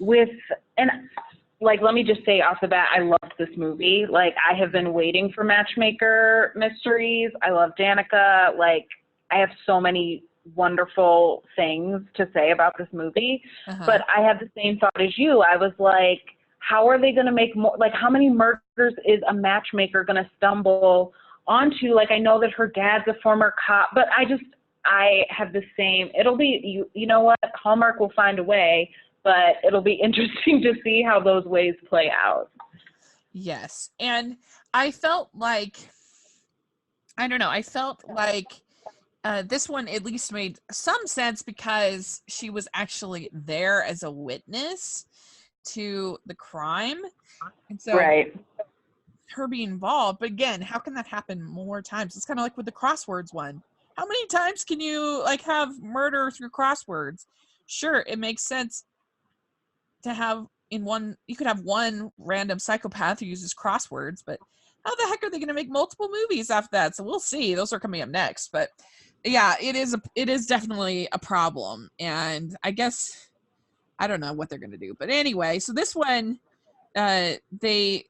Let me just say off the bat, I loved this movie. Like I have been waiting for Matchmaker Mysteries. I love Danica. Like I have so many wonderful things to say about this movie, but I had the same thought as you. I was like, how are they going to make more? Like, how many murders is a matchmaker going to stumble onto? Like, I know that her dad's a former cop, but I have the same. It'll be, you know what? Hallmark will find a way, but it'll be interesting to see how those ways play out. Yes. And I felt like, I don't know, this one at least made some sense because she was actually there as a witness to the crime. And so her being involved, but again, how can that happen more times? It's kind of like with the crosswords one. How many times can you have murder through crosswords? Sure, it makes sense to have you could have one random psychopath who uses crosswords, but how the heck are they going to make multiple movies after that? So we'll see. Those are coming up next, but yeah, it is definitely a problem. And I guess I don't know what they're going to do, but anyway, so this one, they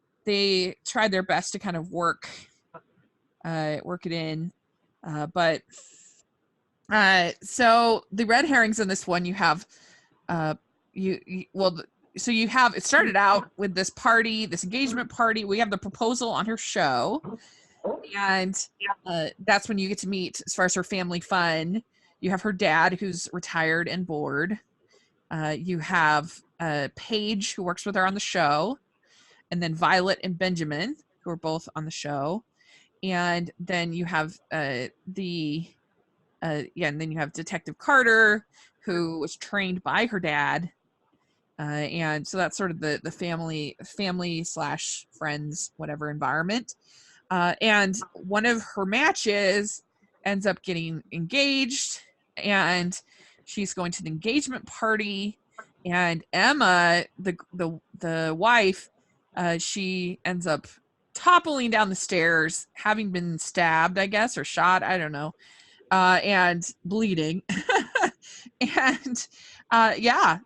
tried their best to kind of work it in, but so the red herrings in this one, you have so you have, it started out with this engagement party. We have the proposal on her show, and that's when you get to meet, as far as her family fun, you have her dad who's retired and bored. You have Paige, who works with her on the show, and then Violet and Benjamin, who are both on the show. And then you have and then you have Detective Carter, who was trained by her dad. And so that's sort of the family / friends, whatever environment. And one of her matches ends up getting engaged, and she's going to the engagement party. And Emma, the wife, she ends up toppling down the stairs, having been stabbed, I guess, or shot, I don't know, and bleeding. And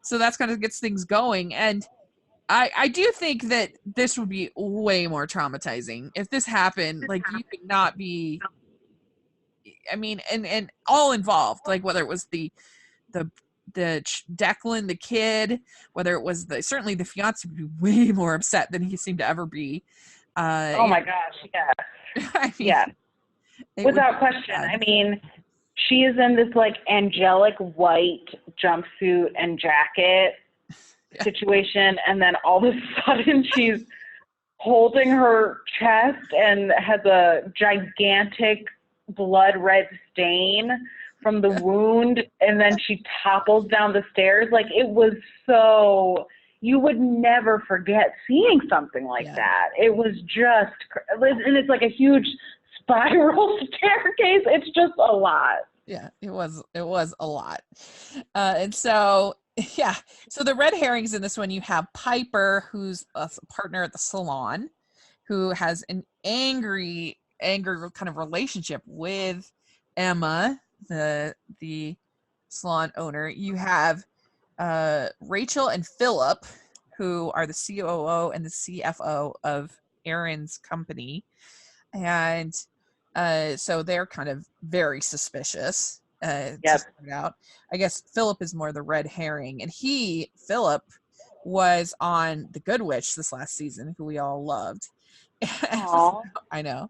so that's kind of gets things going. And I do think that this would be way more traumatizing if this happened. Like, you could not be I mean, and all involved, like whether it was the Declan, the kid, whether it was certainly the fiance would be way more upset than he seemed to ever be. Oh my gosh, yeah. I mean, yeah. Without question. I mean, she is in this like angelic white jumpsuit and jacket situation, and then all of a sudden she's holding her chest and has a gigantic blood red stain from the wound, and then she topples down the stairs. Like, it was so, you would never forget seeing something like that. It was just, and it's like a huge spiral staircase. It's just a lot. Yeah, it was a lot. And so, yeah, so the red herrings in this one, you have Piper, who's a partner at the salon, who has an angry kind of relationship with Emma, the salon owner. You have Rachel and Philip, who are the COO and the CFO of Aaron's company. And so they're kind of very suspicious. To start out, I guess Philip is more the red herring, and Philip was on The Good Witch this last season, who we all loved. I know,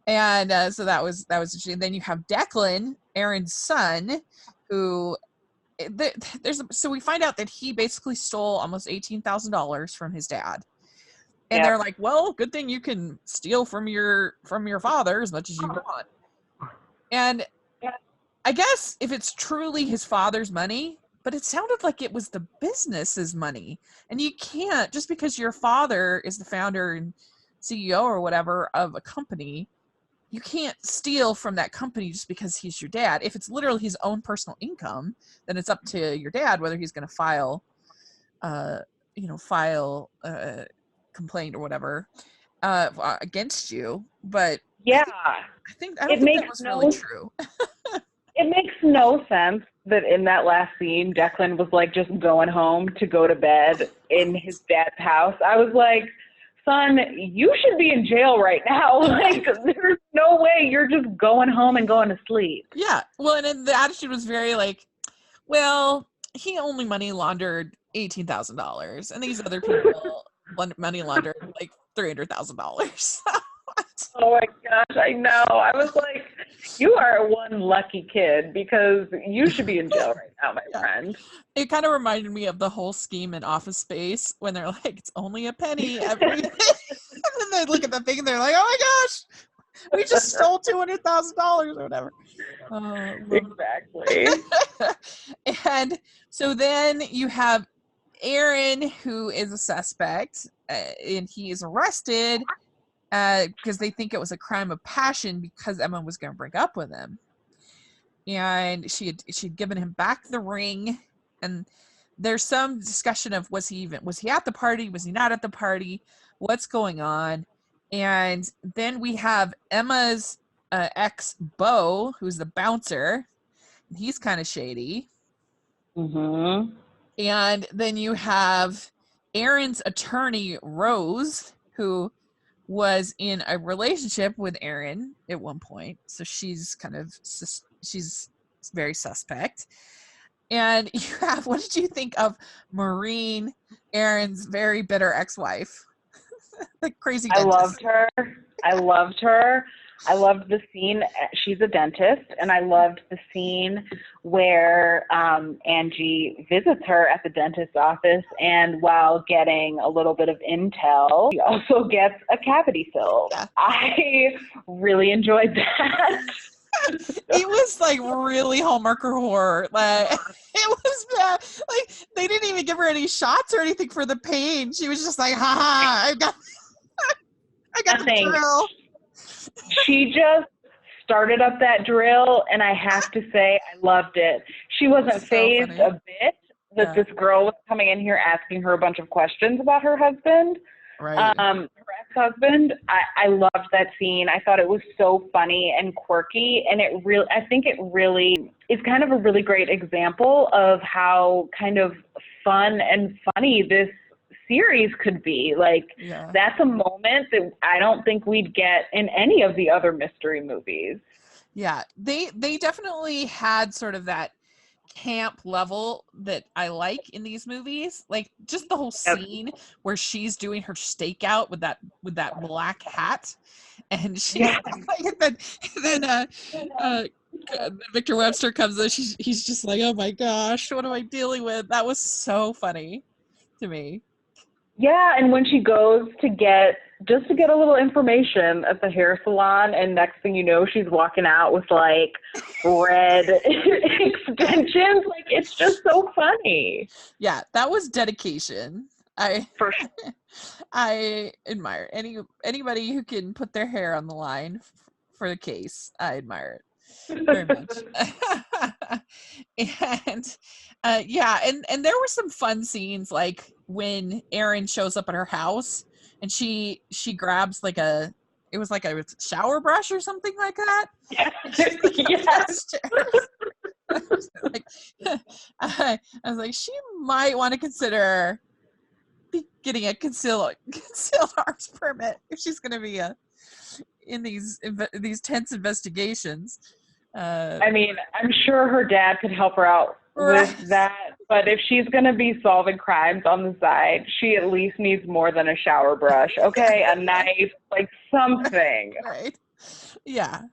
and so that was interesting. Then you have Declan, Aaron's son, who so we find out that he basically stole almost $18,000 from his dad. And they're like, well, good thing you can steal from your father as much as you want. And I guess if it's truly his father's money, but it sounded like it was the business's money. And you can't, just because your father is the founder and CEO or whatever of a company, you can't steal from that company just because he's your dad. If it's literally his own personal income, then it's up to your dad whether he's going to file complaint or whatever against you. But I don't think that was really true. It makes no sense that in that last scene, Declan was like just going home to go to bed in his dad's house. I was like, son, you should be in jail right now. Like, there's no way you're just going home and going to sleep. Yeah. Well, and then the attitude was very like, well, he only money laundered $18,000, and these other people money laundered like $300,000. Oh my gosh, I know. I was like, you are one lucky kid, because you should be in jail right now, my friend. It kind of reminded me of the whole scheme in Office Space when they're like, it's only a penny every day. And then they look at the thing and they're like, oh my gosh, we just stole $200,000 or whatever. Exactly. And so then you have Aaron, who is a suspect, and he is arrested because they think it was a crime of passion because Emma was going to break up with him. And she'd given him back the ring, and there's some discussion of was he at the party, was he not at the party, what's going on. And then we have Emma's ex, Beau, who's the bouncer. He's kind of shady. Mm-hmm. And then you have Aaron's attorney, Rose, who was in a relationship with Aaron at one point. So she's she's very suspect. And you have, what did you think of Maureen, Aaron's very bitter ex-wife? The crazy dentist. I loved her. I loved the scene. She's a dentist, and I loved the scene where Angie visits her at the dentist's office, and while getting a little bit of intel, she also gets a cavity filled. Yeah. I really enjoyed that. It was like really Hallmark horror. Like, it was bad. Like, they didn't even give her any shots or anything for the pain. She was just like, ha, I got the drill. She just started up that drill, and I have to say I loved it. She wasn't fazed a bit that this girl was coming in here asking her a bunch of questions about her husband. Right. Her ex-husband. I loved that scene. I thought it was so funny and quirky, and I think it really is kind of a really great example of how kind of fun and funny this series could be. Like, that's a moment that I don't think we'd get in any of the other mystery movies. Yeah, they definitely had sort of that camp level that I like in these movies. Like just the whole Yep. scene where she's doing her stakeout with that black hat, and she's Yeah. like, and then Victor Webster comes in. He's just like, oh my gosh, what am I dealing with? That was so funny to me. Yeah, and when she goes to get a little information at the hair salon, and next thing you know, she's walking out with like red extensions. Like it's just so funny. Yeah, that was dedication. I For sure. I admire anybody who can put their hair on the line for the case. I admire it very much. And yeah, and there were some fun scenes like when Erin shows up at her house and she grabs like it was like a shower brush or something like that. Yeah. And she's like comes Yes. downstairs. Like I was like, she might want to consider getting a concealed arms permit if she's going to be in these tense investigations. I mean, I'm sure her dad could help her out Right. with that, but if she's going to be solving crimes on the side, she at least needs more than a shower brush, okay? A knife, like something. Right. Yeah.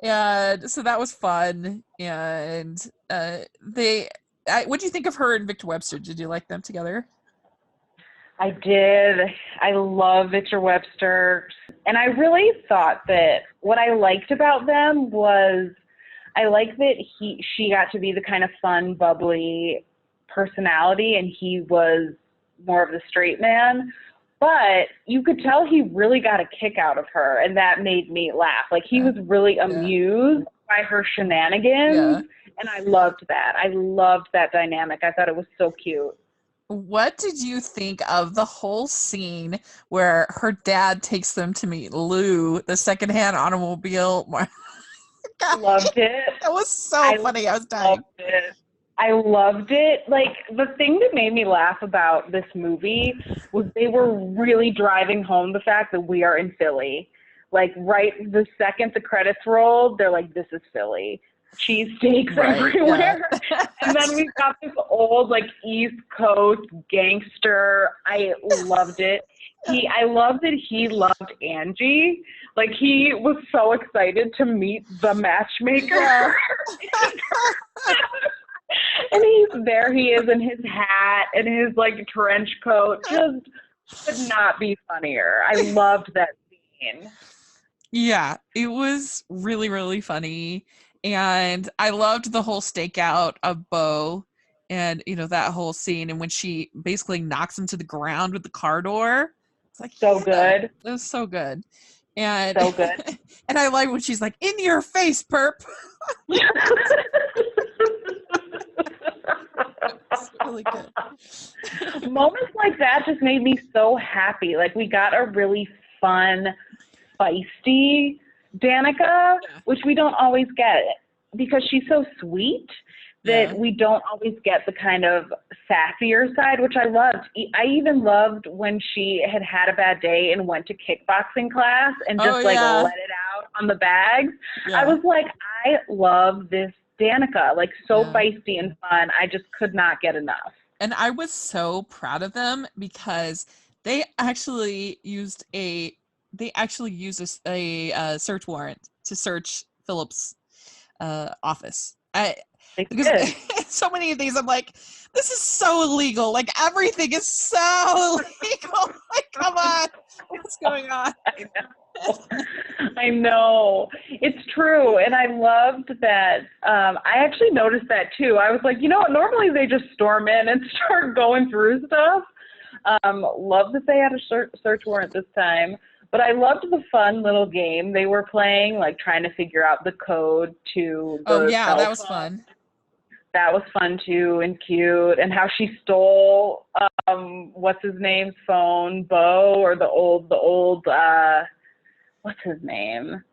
And so that was fun. And what do you think of her and Victor Webster? Did you like them together? I did. I love Victor Webster. And I really thought that what I liked about them was I like that she got to be the kind of fun, bubbly personality, and he was more of the straight man. But you could tell he really got a kick out of her, and that made me laugh. Like he was really amused by her shenanigans, and I loved that. I loved that dynamic. I thought it was so cute. What did you think of the whole scene where her dad takes them to meet Lou, the secondhand automobile? Loved it. That was so funny. I was dying. I loved it. Like the thing that made me laugh about this movie was they were really driving home the fact that we are in Philly. Like right the second the credits rolled, they're like, "This is Philly." Cheesesteaks everywhere. Yeah. And then we've got this old like East Coast gangster. I loved it. I love that he loved Angie. Like he was so excited to meet the matchmaker. Yeah. And he's there. He is in his hat and his like trench coat. Just could not be funnier. I loved that scene. Yeah, it was really, really funny. And I loved the whole stakeout of Bo and, that whole scene. And when she basically knocks him to the ground with the car door, it's like, so good. It was so good. And, so good. And I like when she's like, in your face, perp. Really good. Moments like that just made me so happy. Like we got a really fun, feisty Danica, which we don't always get because she's so sweet that we don't always get the kind of sassier side, which I loved. I even loved when she had a bad day and went to kickboxing class and just let it out on the bags. I was like, I love this Danica, like so feisty and fun. I just could not get enough. And I was so proud of them because they actually used a search warrant to search Philip's office. Because so many of these, I'm like, this is so illegal. Like everything is so illegal. Like, come on, what's going on? I know. It's true. And I loved that. I actually noticed that too. I was like, normally they just storm in and start going through stuff. Love that they had a search warrant this time. But I loved the fun little game they were playing, like trying to figure out the code to the cell that was phone. fun. That was fun too and cute. And how she stole what's his name's phone, Bo, or the old what's his name?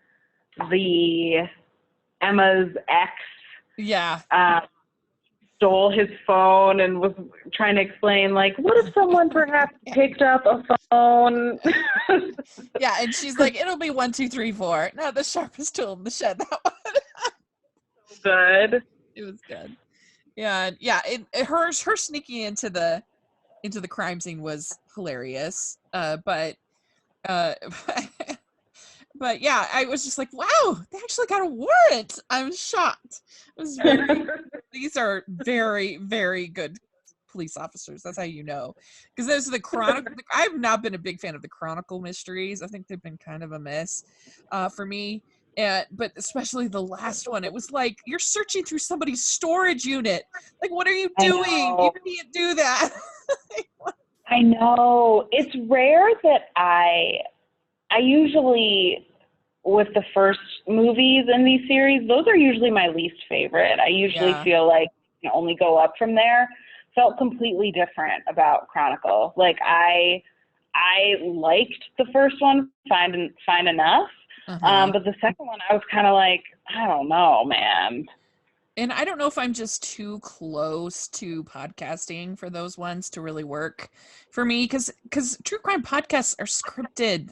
The Emma's ex. Yeah. Stole his phone and was trying to explain, like, what if someone perhaps picked up a phone? Yeah, and she's like, it'll be 1, 2, 3, 4. No, the sharpest tool in the shed. That one. Good. It was good. Yeah, yeah. Her sneaking into the crime scene was hilarious. But uh, but yeah, I was just like, wow, they actually got a warrant. I'm shocked. It was these are very, very good police officers. That's how you know. Because those are the Chronicle. I've not been a big fan of the Chronicle mysteries. I think they've been kind of a mess for me. But especially the last one, it was like you're searching through somebody's storage unit. Like, what are you doing? You can't do that. I know. It's rare that I usually, with the first movies in these series, those are usually my least favorite. I usually feel like you can only go up from there. Felt completely different about Chronicle. Like I liked the first one fine enough, but the second one I was kind of like, I don't know, man. And I don't know if I'm just too close to podcasting for those ones to really work for me, because true crime podcasts are scripted,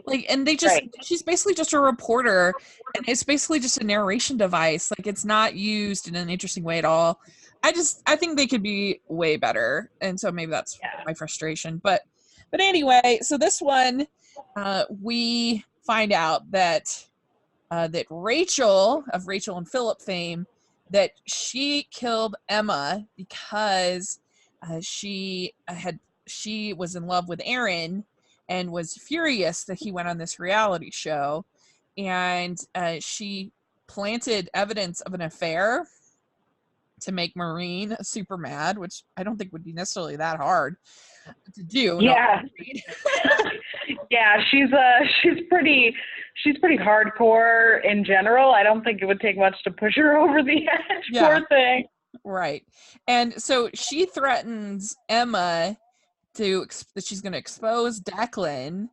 like, and they just she's basically just a reporter, and it's basically just a narration device. Like, it's not used in an interesting way at all. I think they could be way better, and so maybe that's my frustration. But anyway, so this one, we find out that that Rachel of Rachel and Philip fame, that she killed Emma because she was in love with Aaron and was furious that he went on this reality show, and she planted evidence of an affair to make Maureen super mad, which I don't think would be necessarily that hard to do. Yeah. Yeah, she's pretty hardcore in general. I don't think it would take much to push her over the edge. Poor thing. Right. And so she threatens Emma that she's going to expose Declan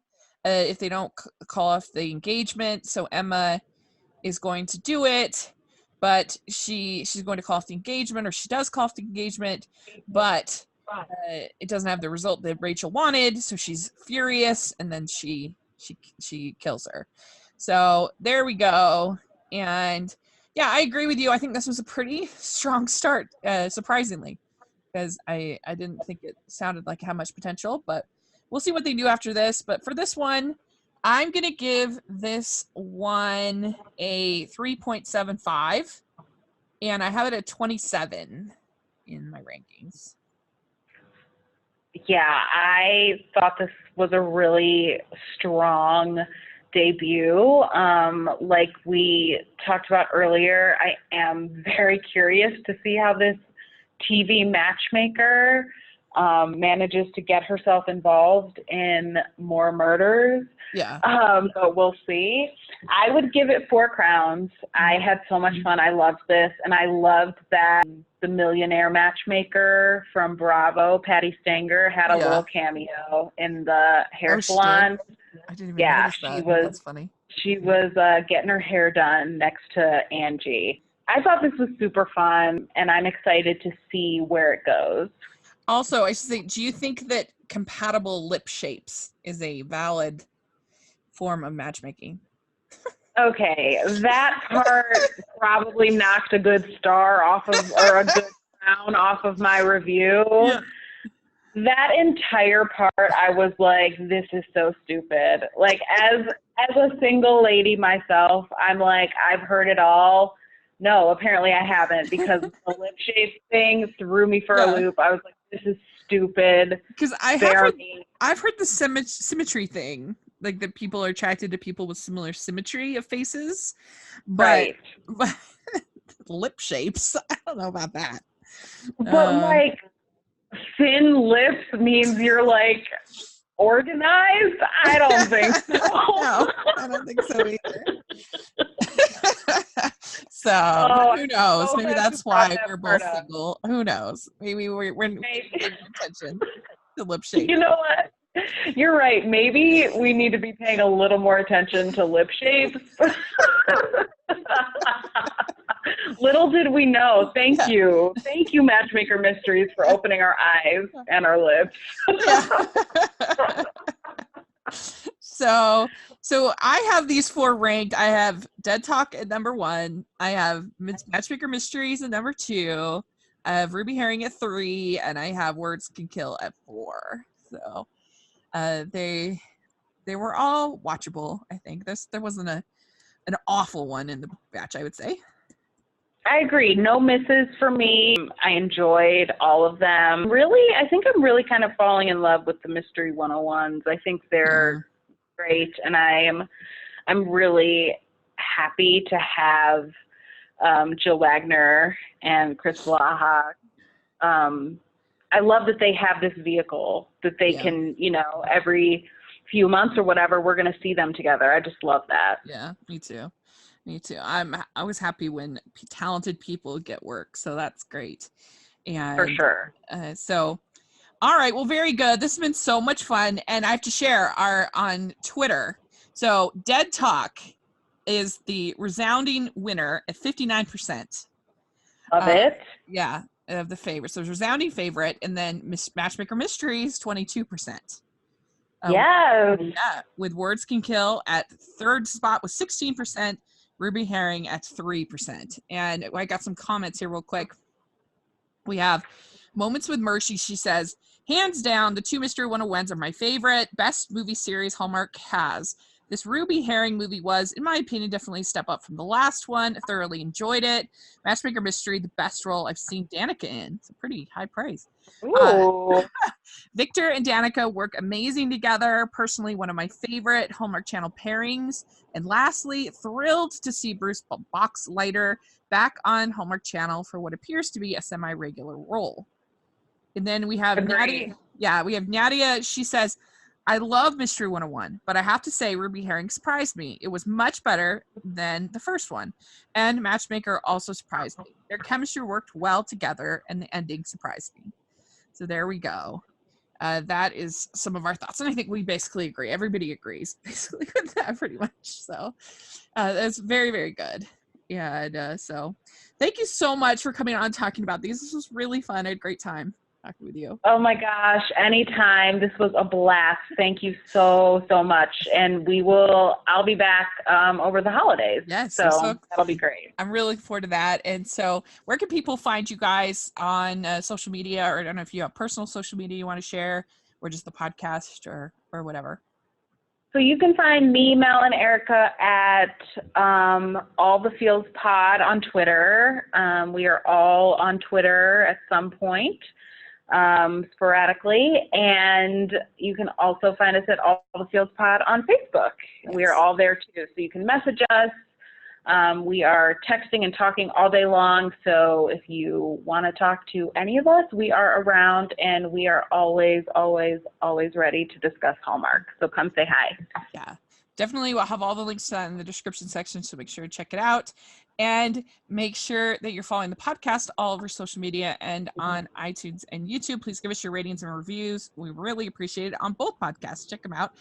if they don't call off the engagement. So Emma is going to do it, but she's going to call off the engagement, or she does call off the engagement, but it doesn't have the result that Rachel wanted. So she's furious, and then she kills her. So there we go. And yeah, I agree with you. I think this was a pretty strong start, surprisingly, because I didn't think it sounded like it had much potential, but we'll see what they do after this. But for this one, I'm going to give this one a 3.75, and I have it at 27 in my rankings. Yeah, I thought this was a really strong debut. Like we talked about earlier, I am very curious to see how this TV matchmaker manages to get herself involved in more murders. Yeah. But we'll see. I would give it 4 crowns. I had so much fun. I loved this, and I loved that the millionaire matchmaker from Bravo, Patty Stanger, had a little cameo in the hair salon. I didn't even notice that. That's funny. She was getting her hair done next to Angie. I thought this was super fun, and I'm excited to see where it goes. Also, I should say, do you think that compatible lip shapes is a valid form of matchmaking? Okay, that part probably knocked a good star off of, or a good crown off of my review. Yeah. That entire part, I was like, this is so stupid. Like, as a single lady myself, I'm like, I've heard it all. No, apparently I haven't, because the lip shape thing threw me for a loop. I was like, this is stupid. Because I've heard the symmetry thing, like that people are attracted to people with similar symmetry of faces, but lip shapes, I don't know about that. But like, thin lips means you're like organized? I don't think so. No, I don't think so either. So who knows? Maybe that's why we're both single. Who knows? Maybe we're paying attention to lip shape. You know what? You're right. Maybe we need to be paying a little more attention to lip shapes. Little did we know. Thank you. Thank you, Matchmaker Mysteries, for opening our eyes and our lips. So I have these 4 ranked. I have Dead Talk at number 1. I have Matchmaker Mysteries at number 2. I have Ruby Herring at 3, and I have Words Can Kill at 4. So they were all watchable. I think there wasn't an awful one in the batch, I would say. I agree. No misses for me. I enjoyed all of them. Really, I think I'm really kind of falling in love with the Mystery 101s. I think they're great, and I'm really happy to have Jill Wagner and Chris Blaha. I love that they have this vehicle that they can, every few months or whatever, we're going to see them together. I just love that. Yeah, me too. Me too. I was happy when talented people get work, so that's great. And for sure. So, all right, well, very good. This has been so much fun, and I have to share our on Twitter. So, Dead Talk is the resounding winner at 59%. Love it. Yeah, of the favorite. So, it's resounding favorite, and then Matchmaker Mysteries 22%. Yeah, with Words Can Kill at 3rd spot with 16%. Ruby Herring at 3%. And I got some comments here real quick. We have Moments with Mercy. She says, hands down, the 2 Mystery 101s are my favorite. Best movie series Hallmark has. This Ruby Herring movie was, in my opinion, definitely a step up from the last one. I thoroughly enjoyed it. Matchmaker Mystery, the best role I've seen Danica in. It's a pretty high praise. Victor and Danica work amazing together. Personally, one of my favorite Hallmark Channel pairings. And lastly, thrilled to see Bruce Boxleiter back on Hallmark Channel for what appears to be a semi-regular role. And then we have Nadia. Yeah, we have Nadia. She says, I love Mystery 101, but I have to say Ruby Herring surprised me. It was much better than the first one. And Matchmaker also surprised me. Their chemistry worked well together, and the ending surprised me. So there we go. That is some of our thoughts. And I think we basically agree. Everybody agrees basically with that pretty much. So that's very, very good. And so thank you so much for coming on and talking about these. This was really fun. I had a great time talking with you. Oh my gosh, anytime. This was a blast. Thank you so much. And I'll be back over the holidays. Yes. So that'll be great. I'm really looking forward to that. And so where can people find you guys on social media, or I don't know if you have personal social media you want to share, or just the podcast or whatever? So you can find me, Mel, and Erica at All the Feels Pod on Twitter. We are all on Twitter at some point. Sporadically, and you can also find us at All the Fields Pod on Facebook. Yes. We are all there too, so you can message us. We are texting and talking all day long, so if you want to talk to any of us, we are around, and we are always ready to discuss Hallmark, so come say hi. Yeah, definitely. We'll have all the links to that in the description section, so make sure to check it out. And make sure that you're following the podcast all over social media and on iTunes and YouTube. Please give us your ratings and reviews. We really appreciate it on both podcasts. Check them out.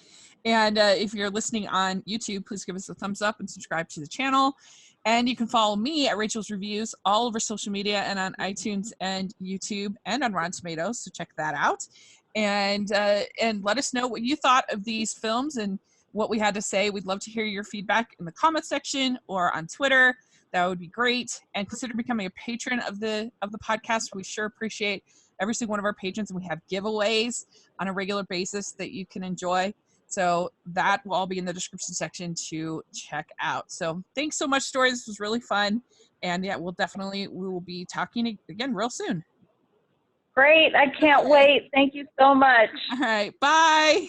And if you're listening on YouTube, please give us a thumbs up and subscribe to the channel. And you can follow me at Rachel's Reviews all over social media and on iTunes and YouTube and on Rotten Tomatoes. So check that out. And let us know what you thought of these films and what we had to say. We'd love to hear your feedback in the comment section or on Twitter. That would be great. And consider becoming a patron of the podcast. We sure appreciate every single one of our patrons, and we have giveaways on a regular basis that you can enjoy. So that will all be in the description section to check out. So thanks so much, Dory. This was really fun. And yeah, we will be talking again real soon. Great. I can't wait. Thank you so much. All right. Bye.